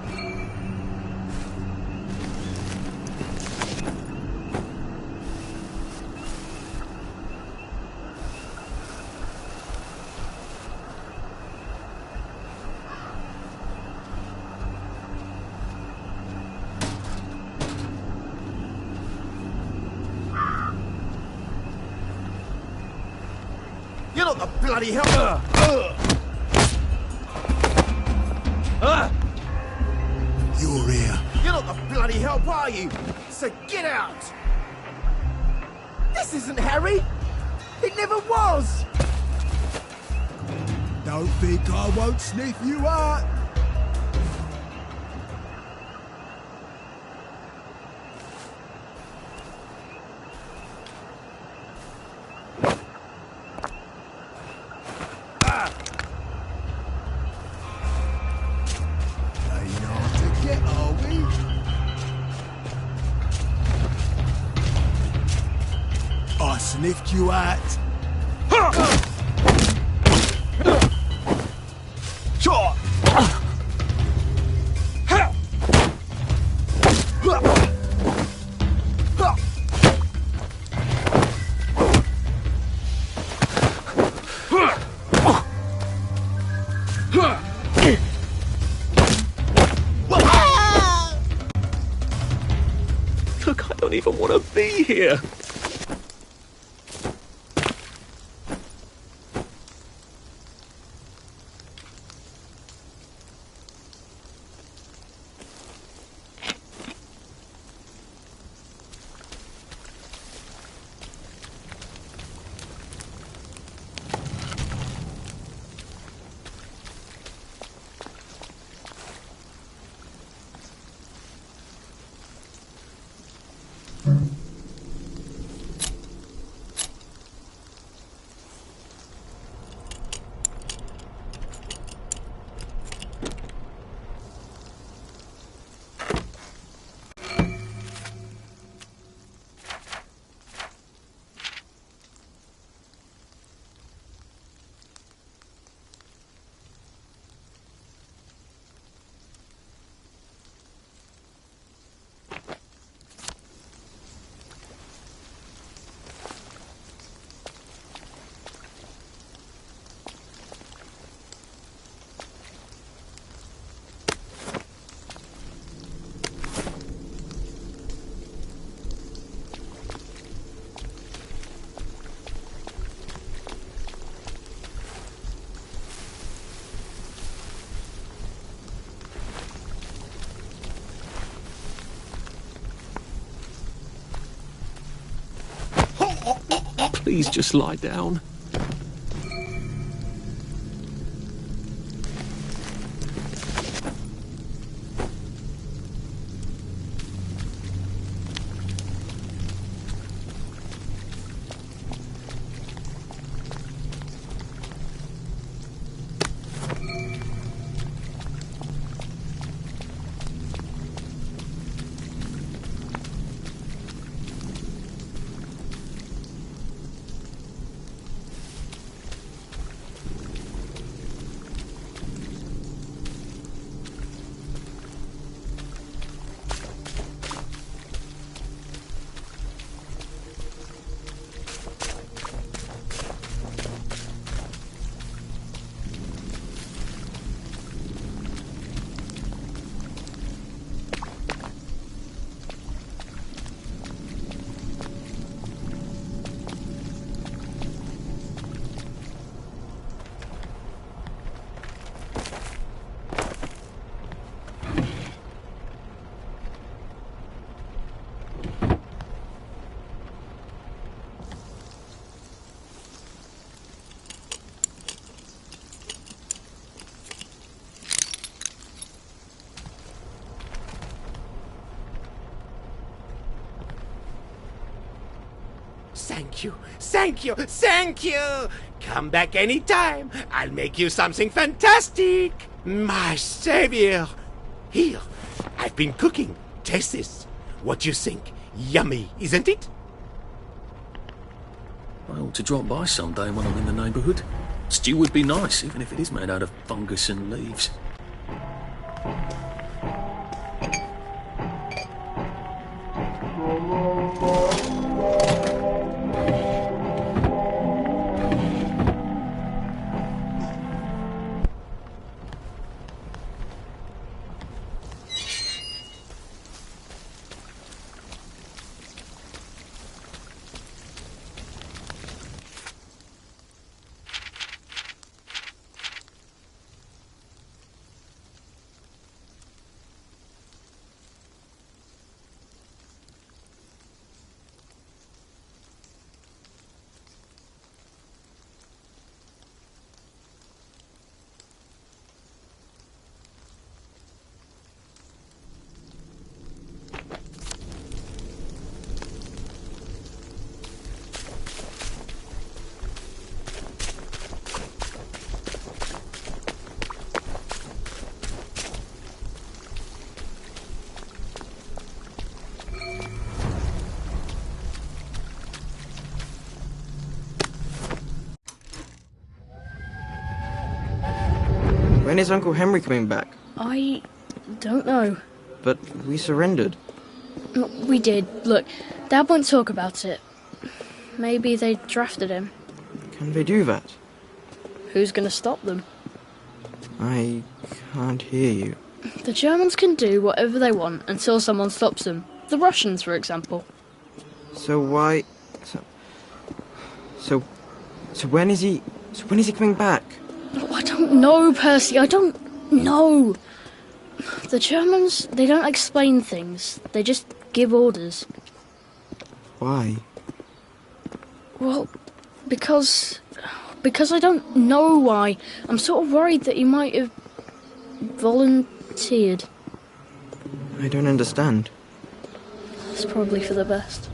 You're not the bloody hell. You're here. You're not the bloody help, are you? So get out! This isn't Harry! It never was! Don't think I won't sniff you out! Sniffed you out. Sure. Look, I don't even want to be here. Please just lie down. Thank you, thank you, thank you! Come back anytime. I'll make you something fantastic. My savior. Here, I've been cooking. Taste this. What do you think? Yummy, isn't it? I ought to drop by someday when I'm in the neighbourhood. Stew would be nice, even if it is made out of fungus and leaves. When is Uncle Henry coming back? I don't know. But we surrendered. We did. Look, Dad won't talk about it. Maybe they drafted him. Can they do that? Who's going to stop them? I can't hear you. The Germans can do whatever they want until someone stops them. The Russians, for example. So why... So when is he... So when is he coming back? Oh, I don't know, Percy. I don't know. The Germans, they don't explain things. They just give orders. Why? Well, because I don't know why. I'm sort of worried that he might have volunteered. I don't understand. It's probably for the best.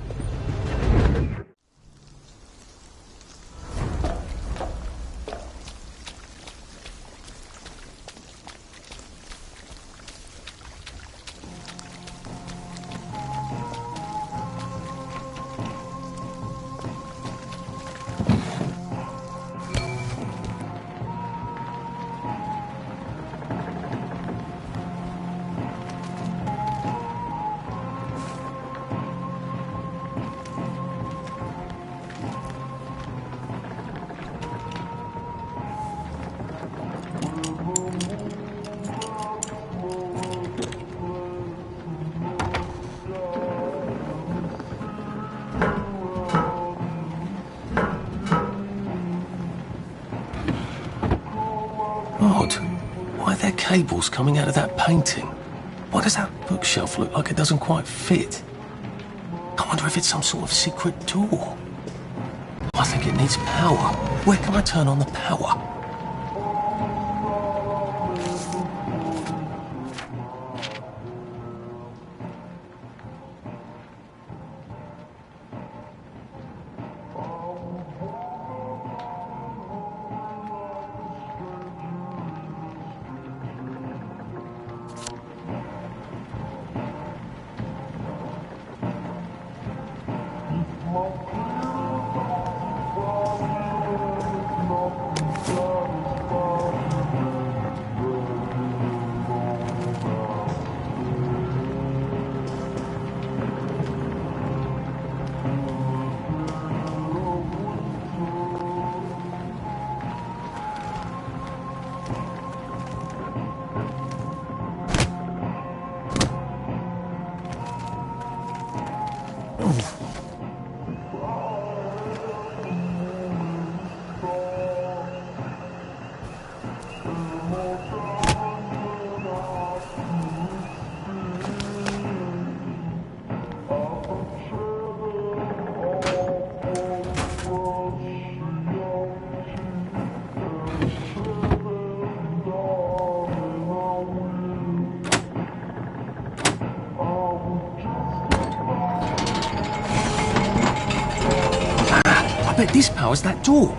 Odd. Why are there cables coming out of that painting? Why does that bookshelf look like it doesn't quite fit? I wonder if it's some sort of secret door. I think think it needs power. Where can I turn on the power? I bet this powers that door.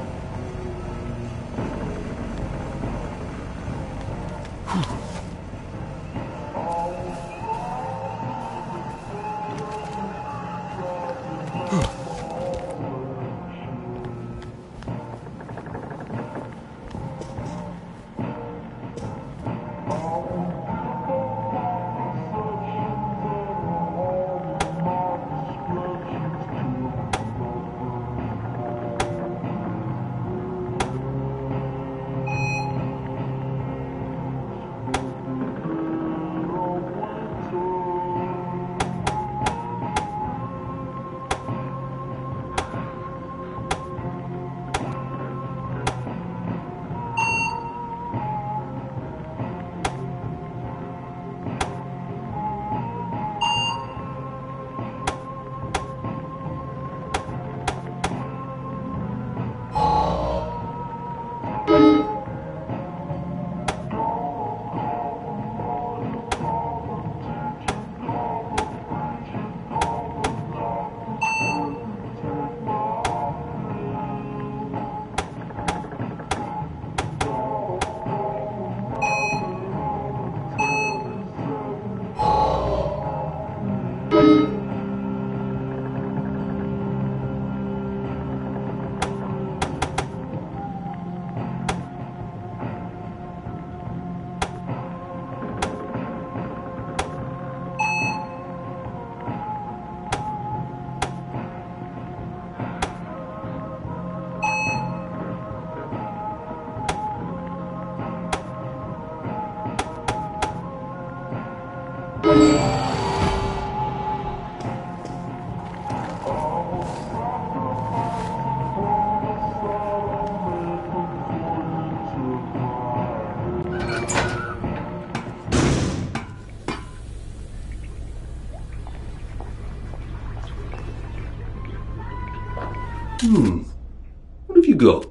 What have you got?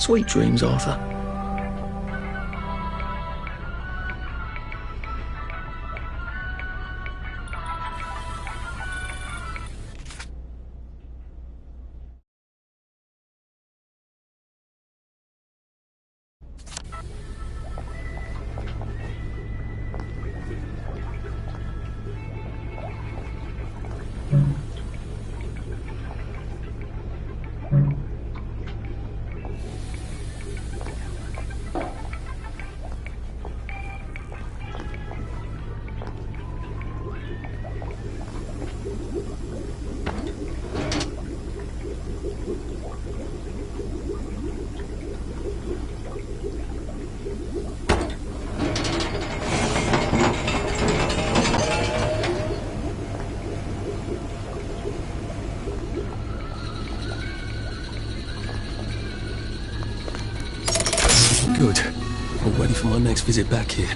Sweet dreams, Arthur. Good. I'm ready for my next visit back here.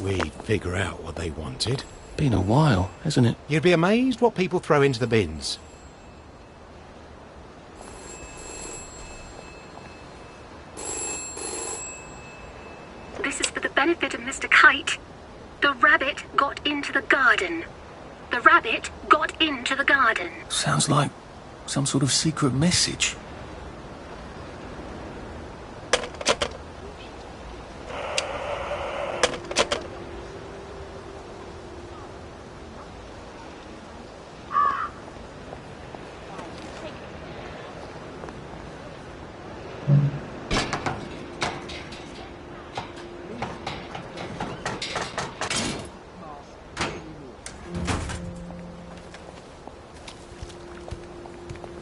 We'd figure out what they wanted. Been a while, hasn't it? You'd be amazed what people throw into the bins. This is for the benefit of Mr. Kite. The rabbit got into the garden. The rabbit got into the garden. Sounds like some sort of secret message.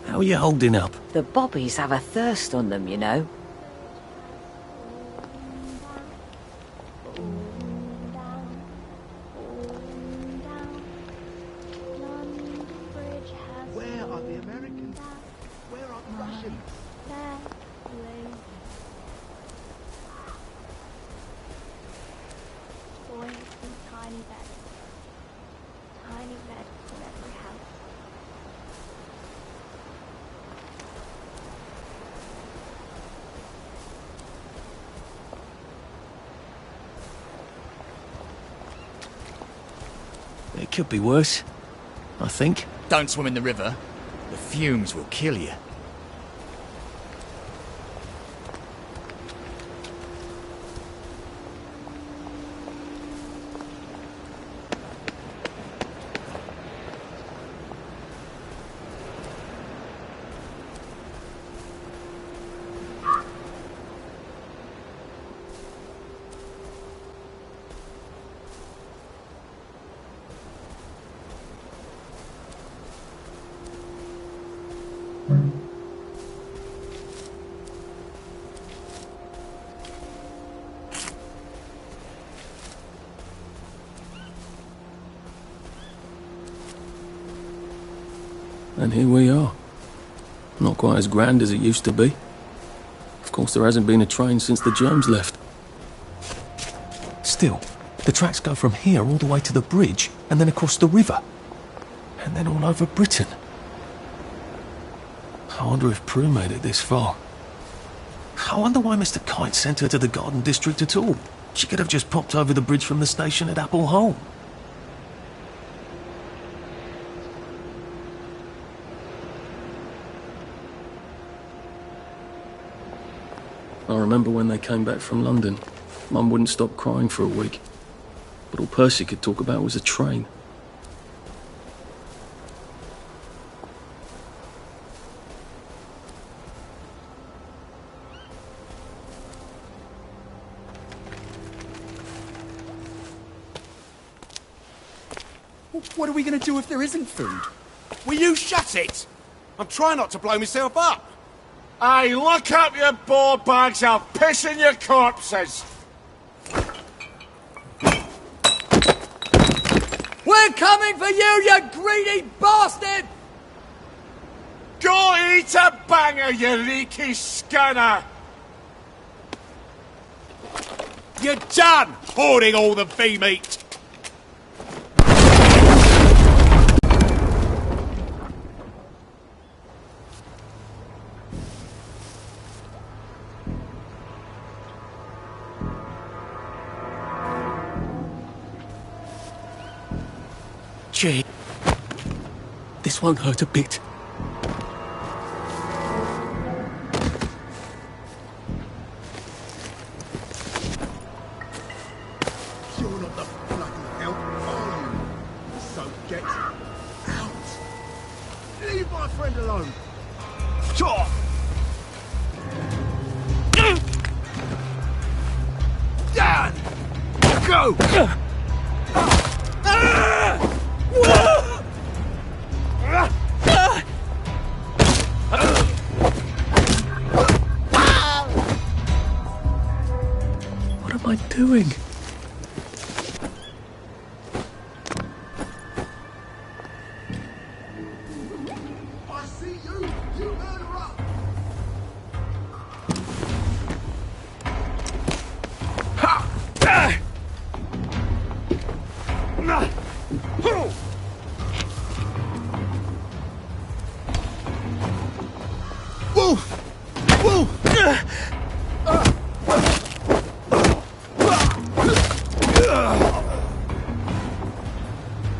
How are you holding up? The bobbies have a thirst on them, you know. Where are the Americans? Where are the Russians? Boys in tiny beds. Tiny beds in every house. It could be worse, I think. Don't swim in the river. The fumes will kill you. And here we are. Not quite as grand as it used to be. Of course, there hasn't been a train since the Germs left. Still, the tracks go from here all the way to the bridge, and then across the river. And then all over Britain. I wonder if Prue made it this far. I wonder why Mr. Kite sent her to the Garden District at all. She could have just popped over the bridge from the station at Apple Hole. I remember when they came back from London. Mum wouldn't stop crying for a week. But all Percy could talk about was a train. What are we going to do if there isn't food? Will you shut it? I'm trying not to blow myself up. Hey, look up your board bags, I'll piss in your corpses. We're coming for you, you greedy bastard! Go eat a banger, you leaky scunner! You're done hoarding all the bee meat! Gee, this won't hurt a bit. You're not the bloody help, are you? So get out. Leave my friend alone. Dan! Go! What am I doing? I see you! You murderer!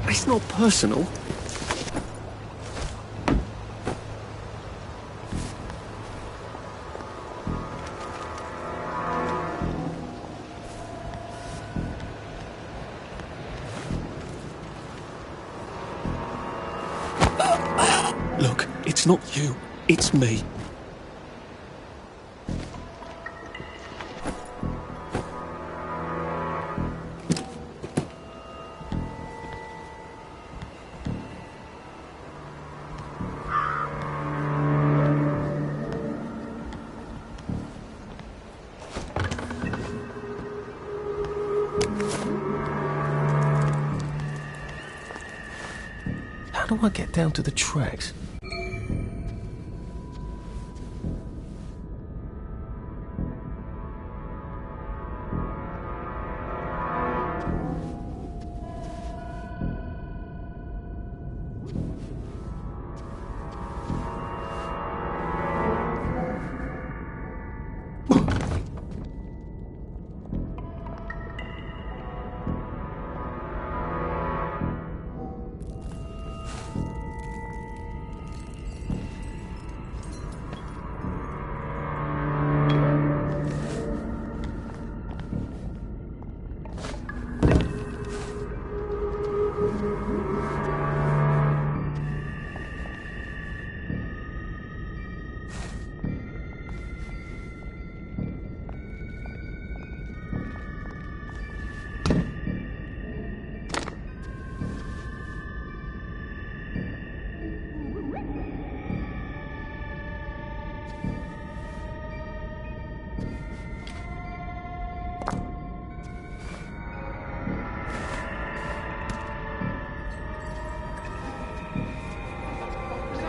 It's not personal. Look, it's not you, it's me. How do I get down to the tracks?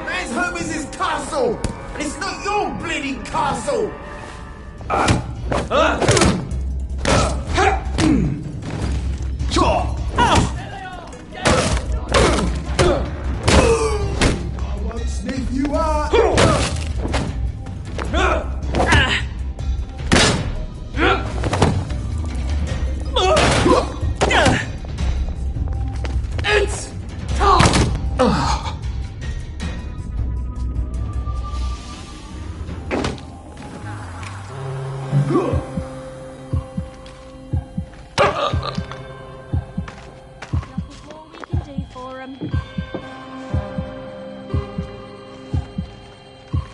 That's Hermes' castle! And it's not your bleeding castle! I won't sniff you out! It's time!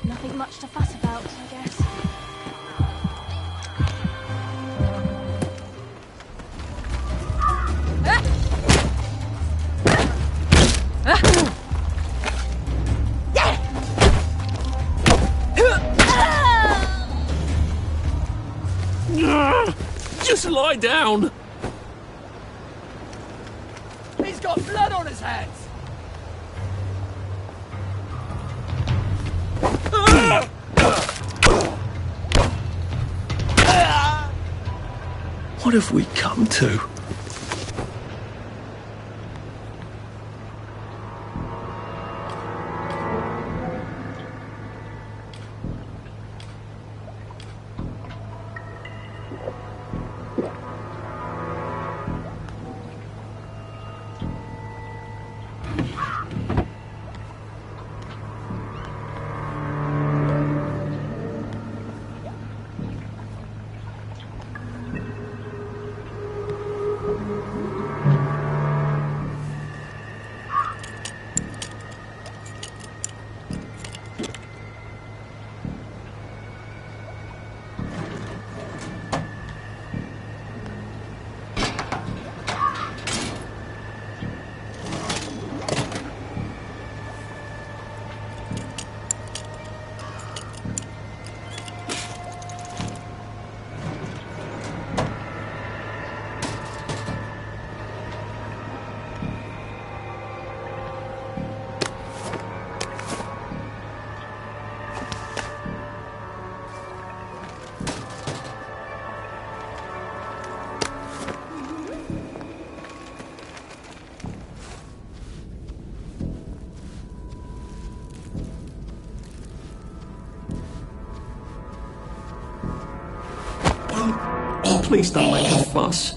Nothing much to fuss about, I guess. Just lie down! He's got blood on his hands! What have we come to? Please don't make a fuss.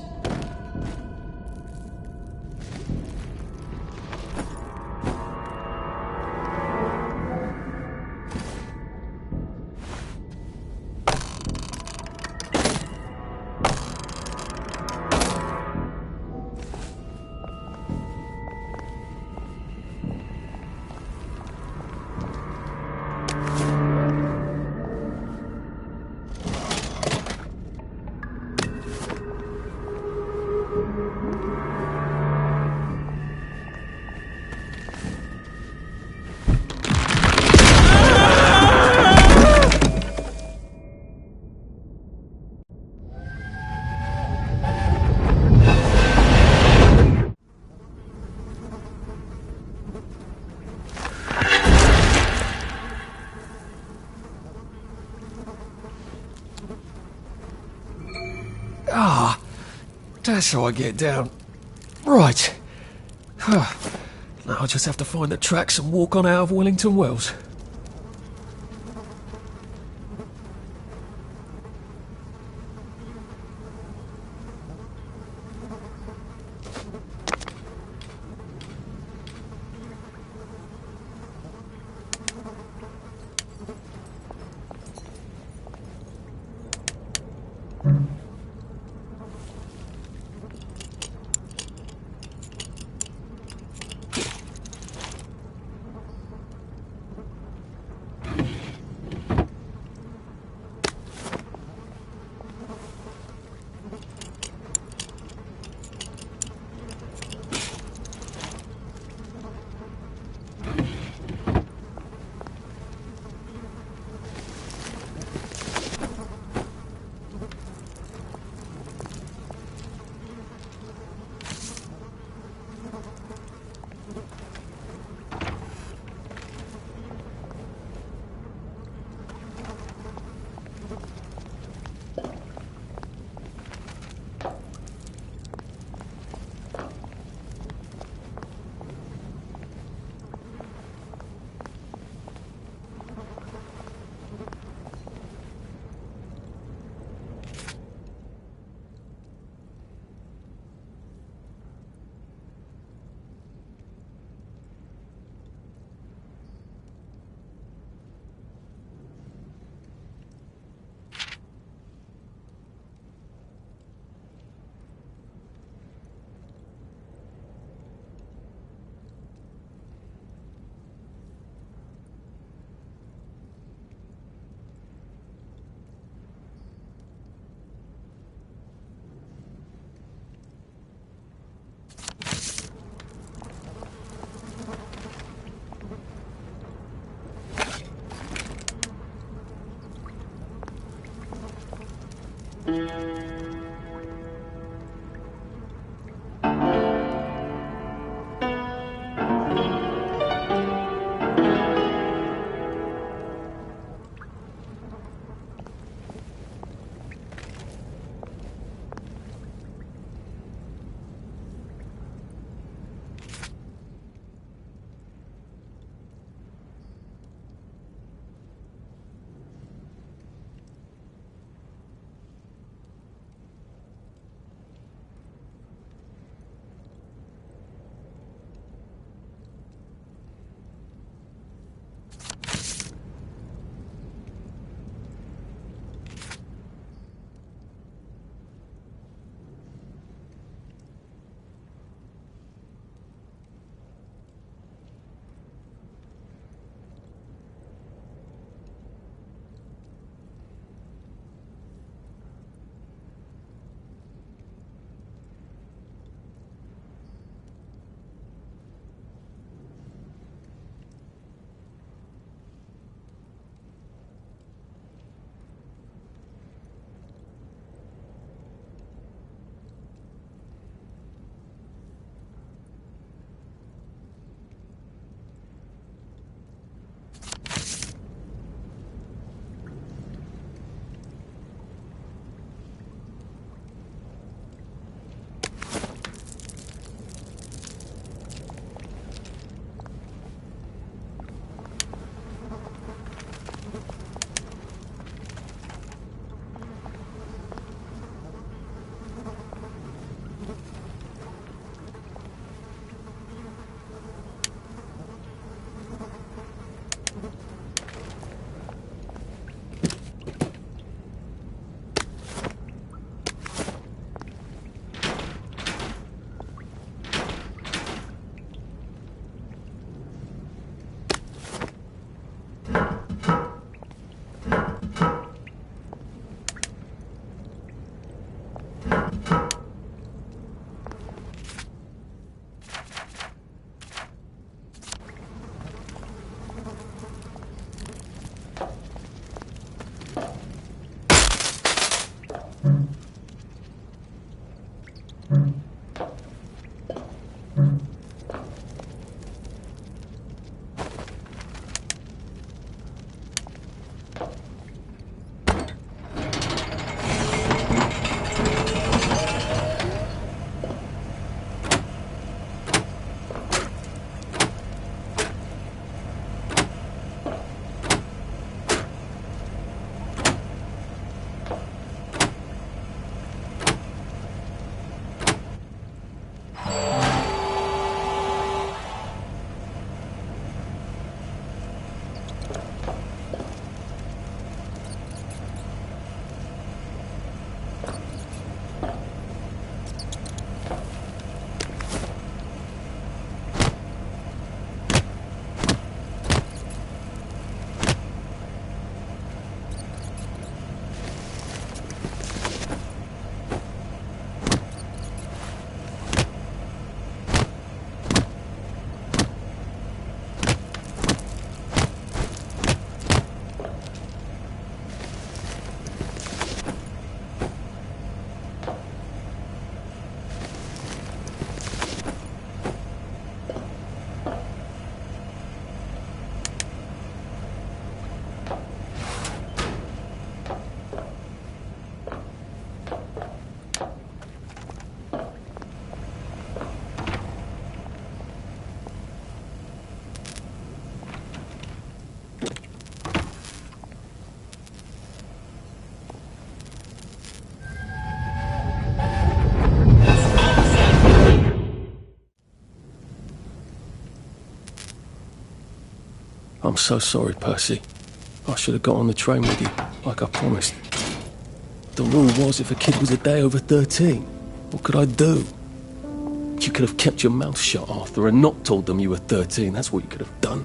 That's how I get down. Right. Now I'll just have to find the tracks and walk on out of Wellington Wells. I'm so sorry, Percy. I should have got on the train with you, like I promised. The rule was if a kid was a day over 13, what could I do? You could have kept your mouth shut, Arthur, and not told them you were 13. That's what you could have done.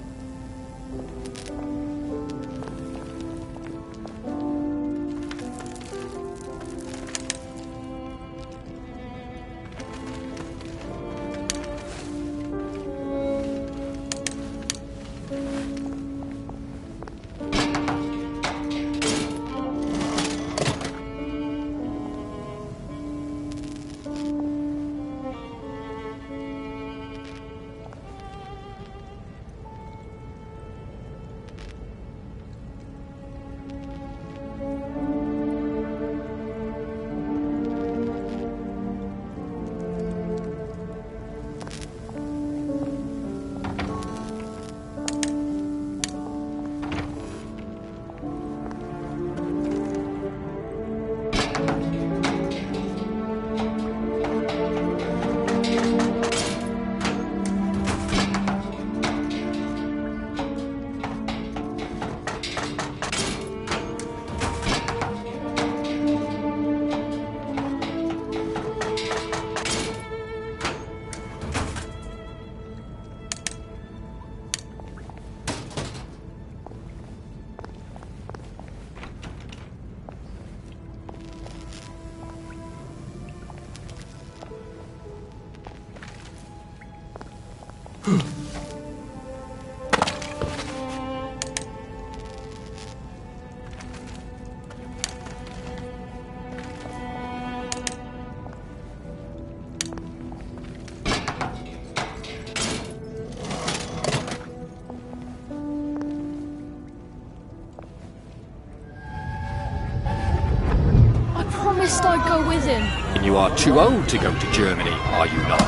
I'd go with him. And you are too old to go to Germany, are you not?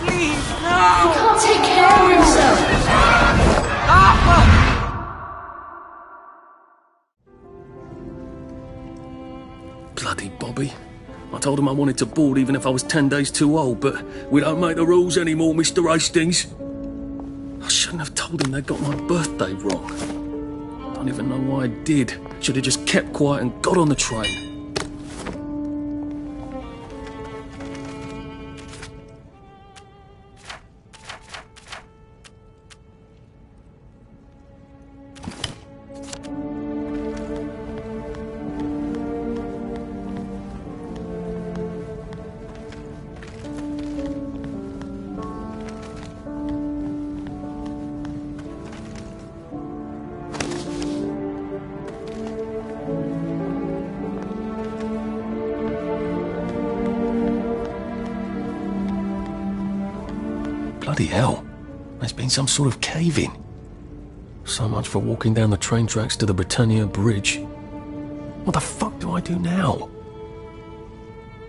Please, no! He can't take care of himself. Bloody Bobby. I told him I wanted to board even if I was 10 days too old, but we don't make the rules anymore, Mr. Hastings. I shouldn't have told him they got my birthday wrong. I don't even know why I did. Should have just kept quiet and got on the train. Bloody hell. There's been some sort of cave-in. So much for walking down the train tracks to the Britannia Bridge. What the fuck do I do now?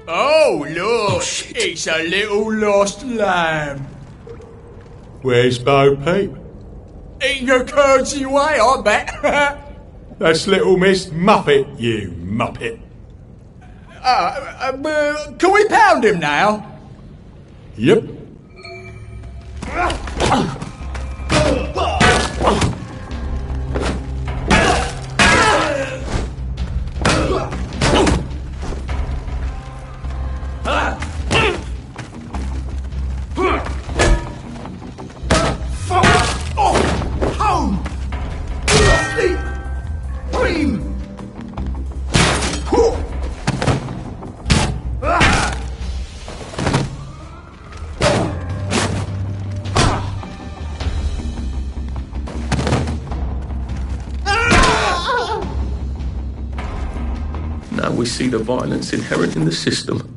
Oh, look! It's a little lost lamb. Where's Bo Peep? Eating a curds away, I bet. That's little Miss Muppet, you muppet. Can we pound him now? Yep. Now we see the violence inherent in the system.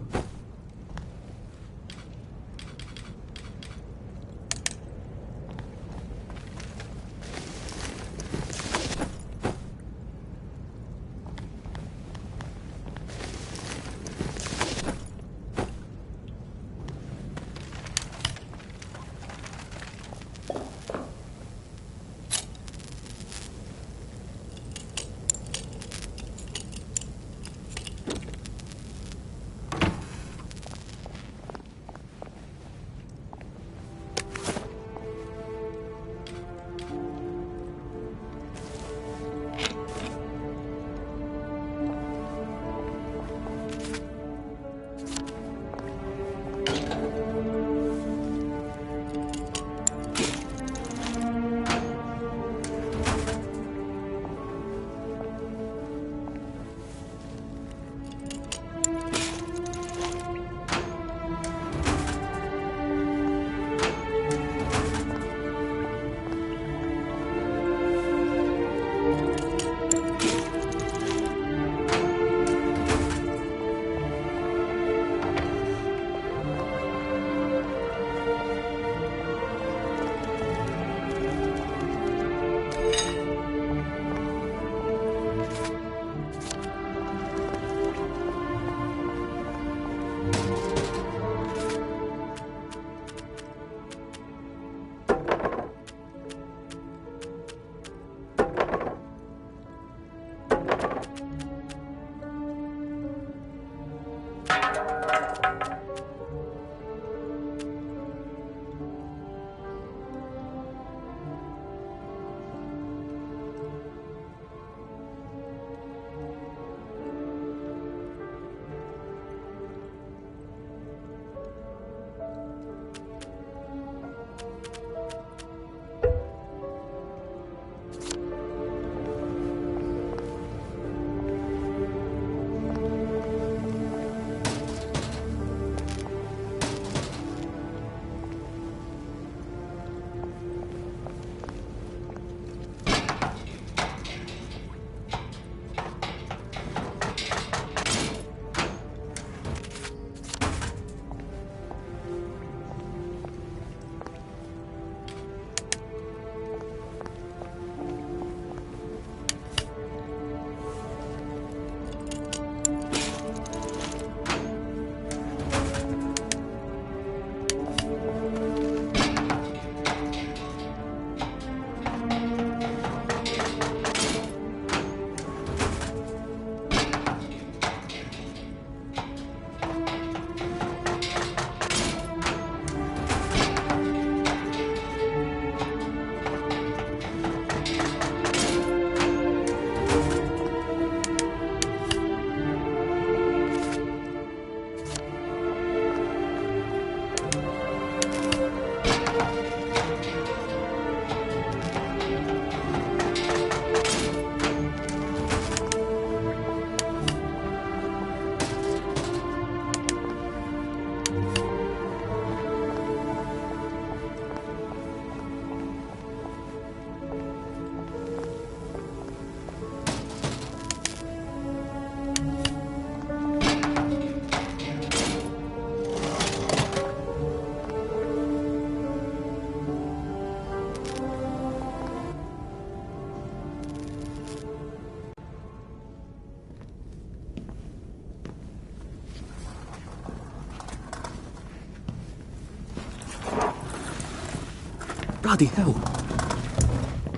Bloody hell.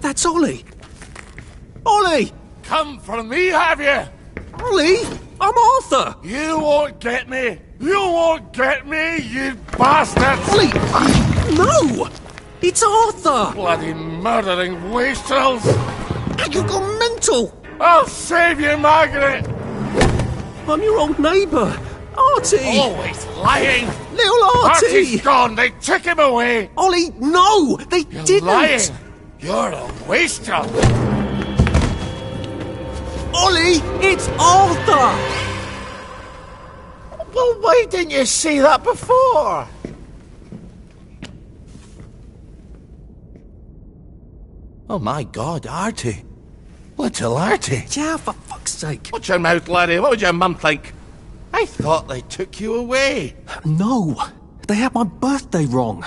That's Ollie! Ollie! Come for me, have you? Ollie! I'm Arthur! You won't get me! You won't get me, you bastards! Ollie! No! It's Arthur! Bloody murdering wastrels! You gone mental! I'll save you, Margaret! I'm your old neighbour, Artie! Always lying! Little Artie! Artie's gone, they took him away! Ollie, no! They You're didn't! lying! You're a wastrel! Ollie, it's Arthur! Well, why didn't you say that before? Oh my God, Artie. Little Artie. Yeah, for fuck's sake. Watch your mouth, laddie. What would your mum think? I thought they took you away. No, they had my birthday wrong.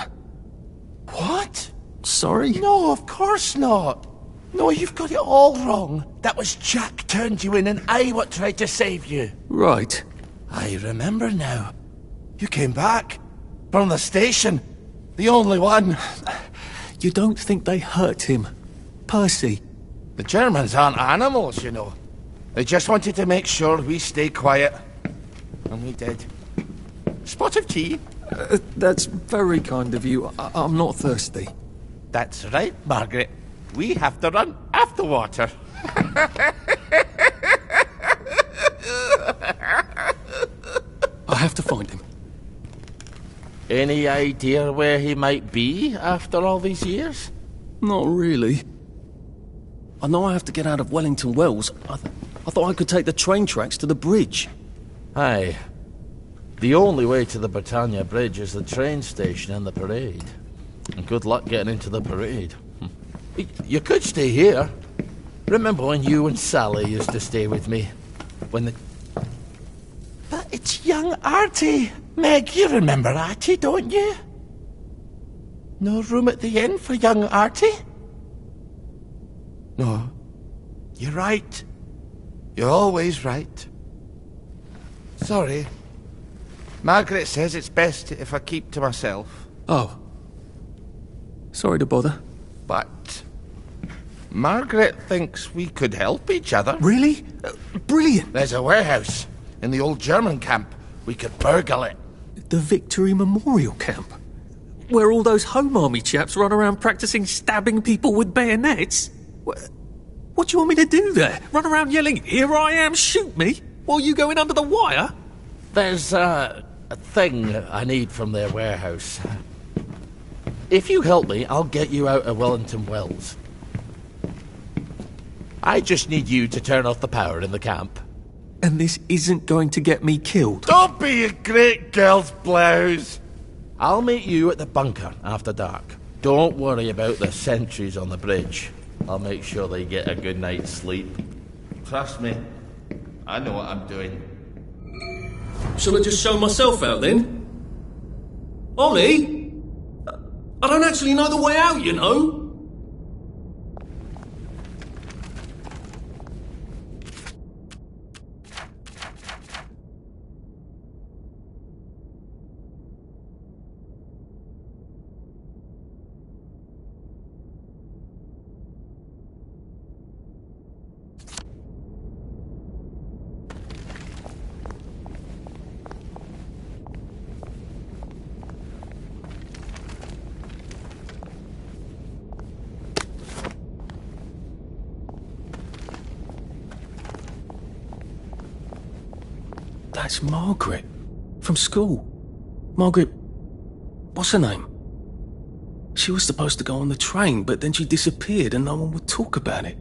What? Sorry? No, of course not. No, you've got it all wrong. That was Jack turned you in and I what tried to save you. Right. I remember now. You came back. From the station. The only one. You don't think they hurt him? Percy? The Germans aren't animals, you know. They just wanted to make sure we stay quiet. And we did. Spot of tea? That's very kind of you. I'm not thirsty. That's right, Margaret. We have to run after water. I have to find him. Any idea where he might be after all these years? Not really. I know I have to get out of Wellington Wells. I thought I could take the train tracks to the bridge. Aye. The only way to the Britannia Bridge is the train station and the parade. And good luck getting into the parade. You could stay here. Remember when you and Sally used to stay with me? When the... But it's young Artie. Meg, you remember Artie, don't you? No room at the inn for young Artie? No. You're right. You're always right. Sorry. Margaret says it's best if I keep to myself. Oh. Sorry to bother. But Margaret thinks we could help each other. Really? Brilliant. There's a warehouse in the old German camp. We could burgle it. The Victory Memorial Camp? Where all those Home Army chaps run around practicing stabbing people with bayonets? What do you want me to do there? Run around yelling, "Here I am, shoot me," while you go in under the wire? There's a thing I need from their warehouse. If you help me, I'll get you out of Wellington Wells. I just need you to turn off the power in the camp. And this isn't going to get me killed. Don't be a great girl's blouse. I'll meet you at the bunker after dark. Don't worry about the sentries on the bridge. I'll make sure they get a good night's sleep. Trust me, I know what I'm doing. Shall I just show myself out then? Ollie? I don't actually know the way out, you know. That's Margaret. From school. Margaret... what's her name? She was supposed to go on the train, but then she disappeared and no one would talk about it.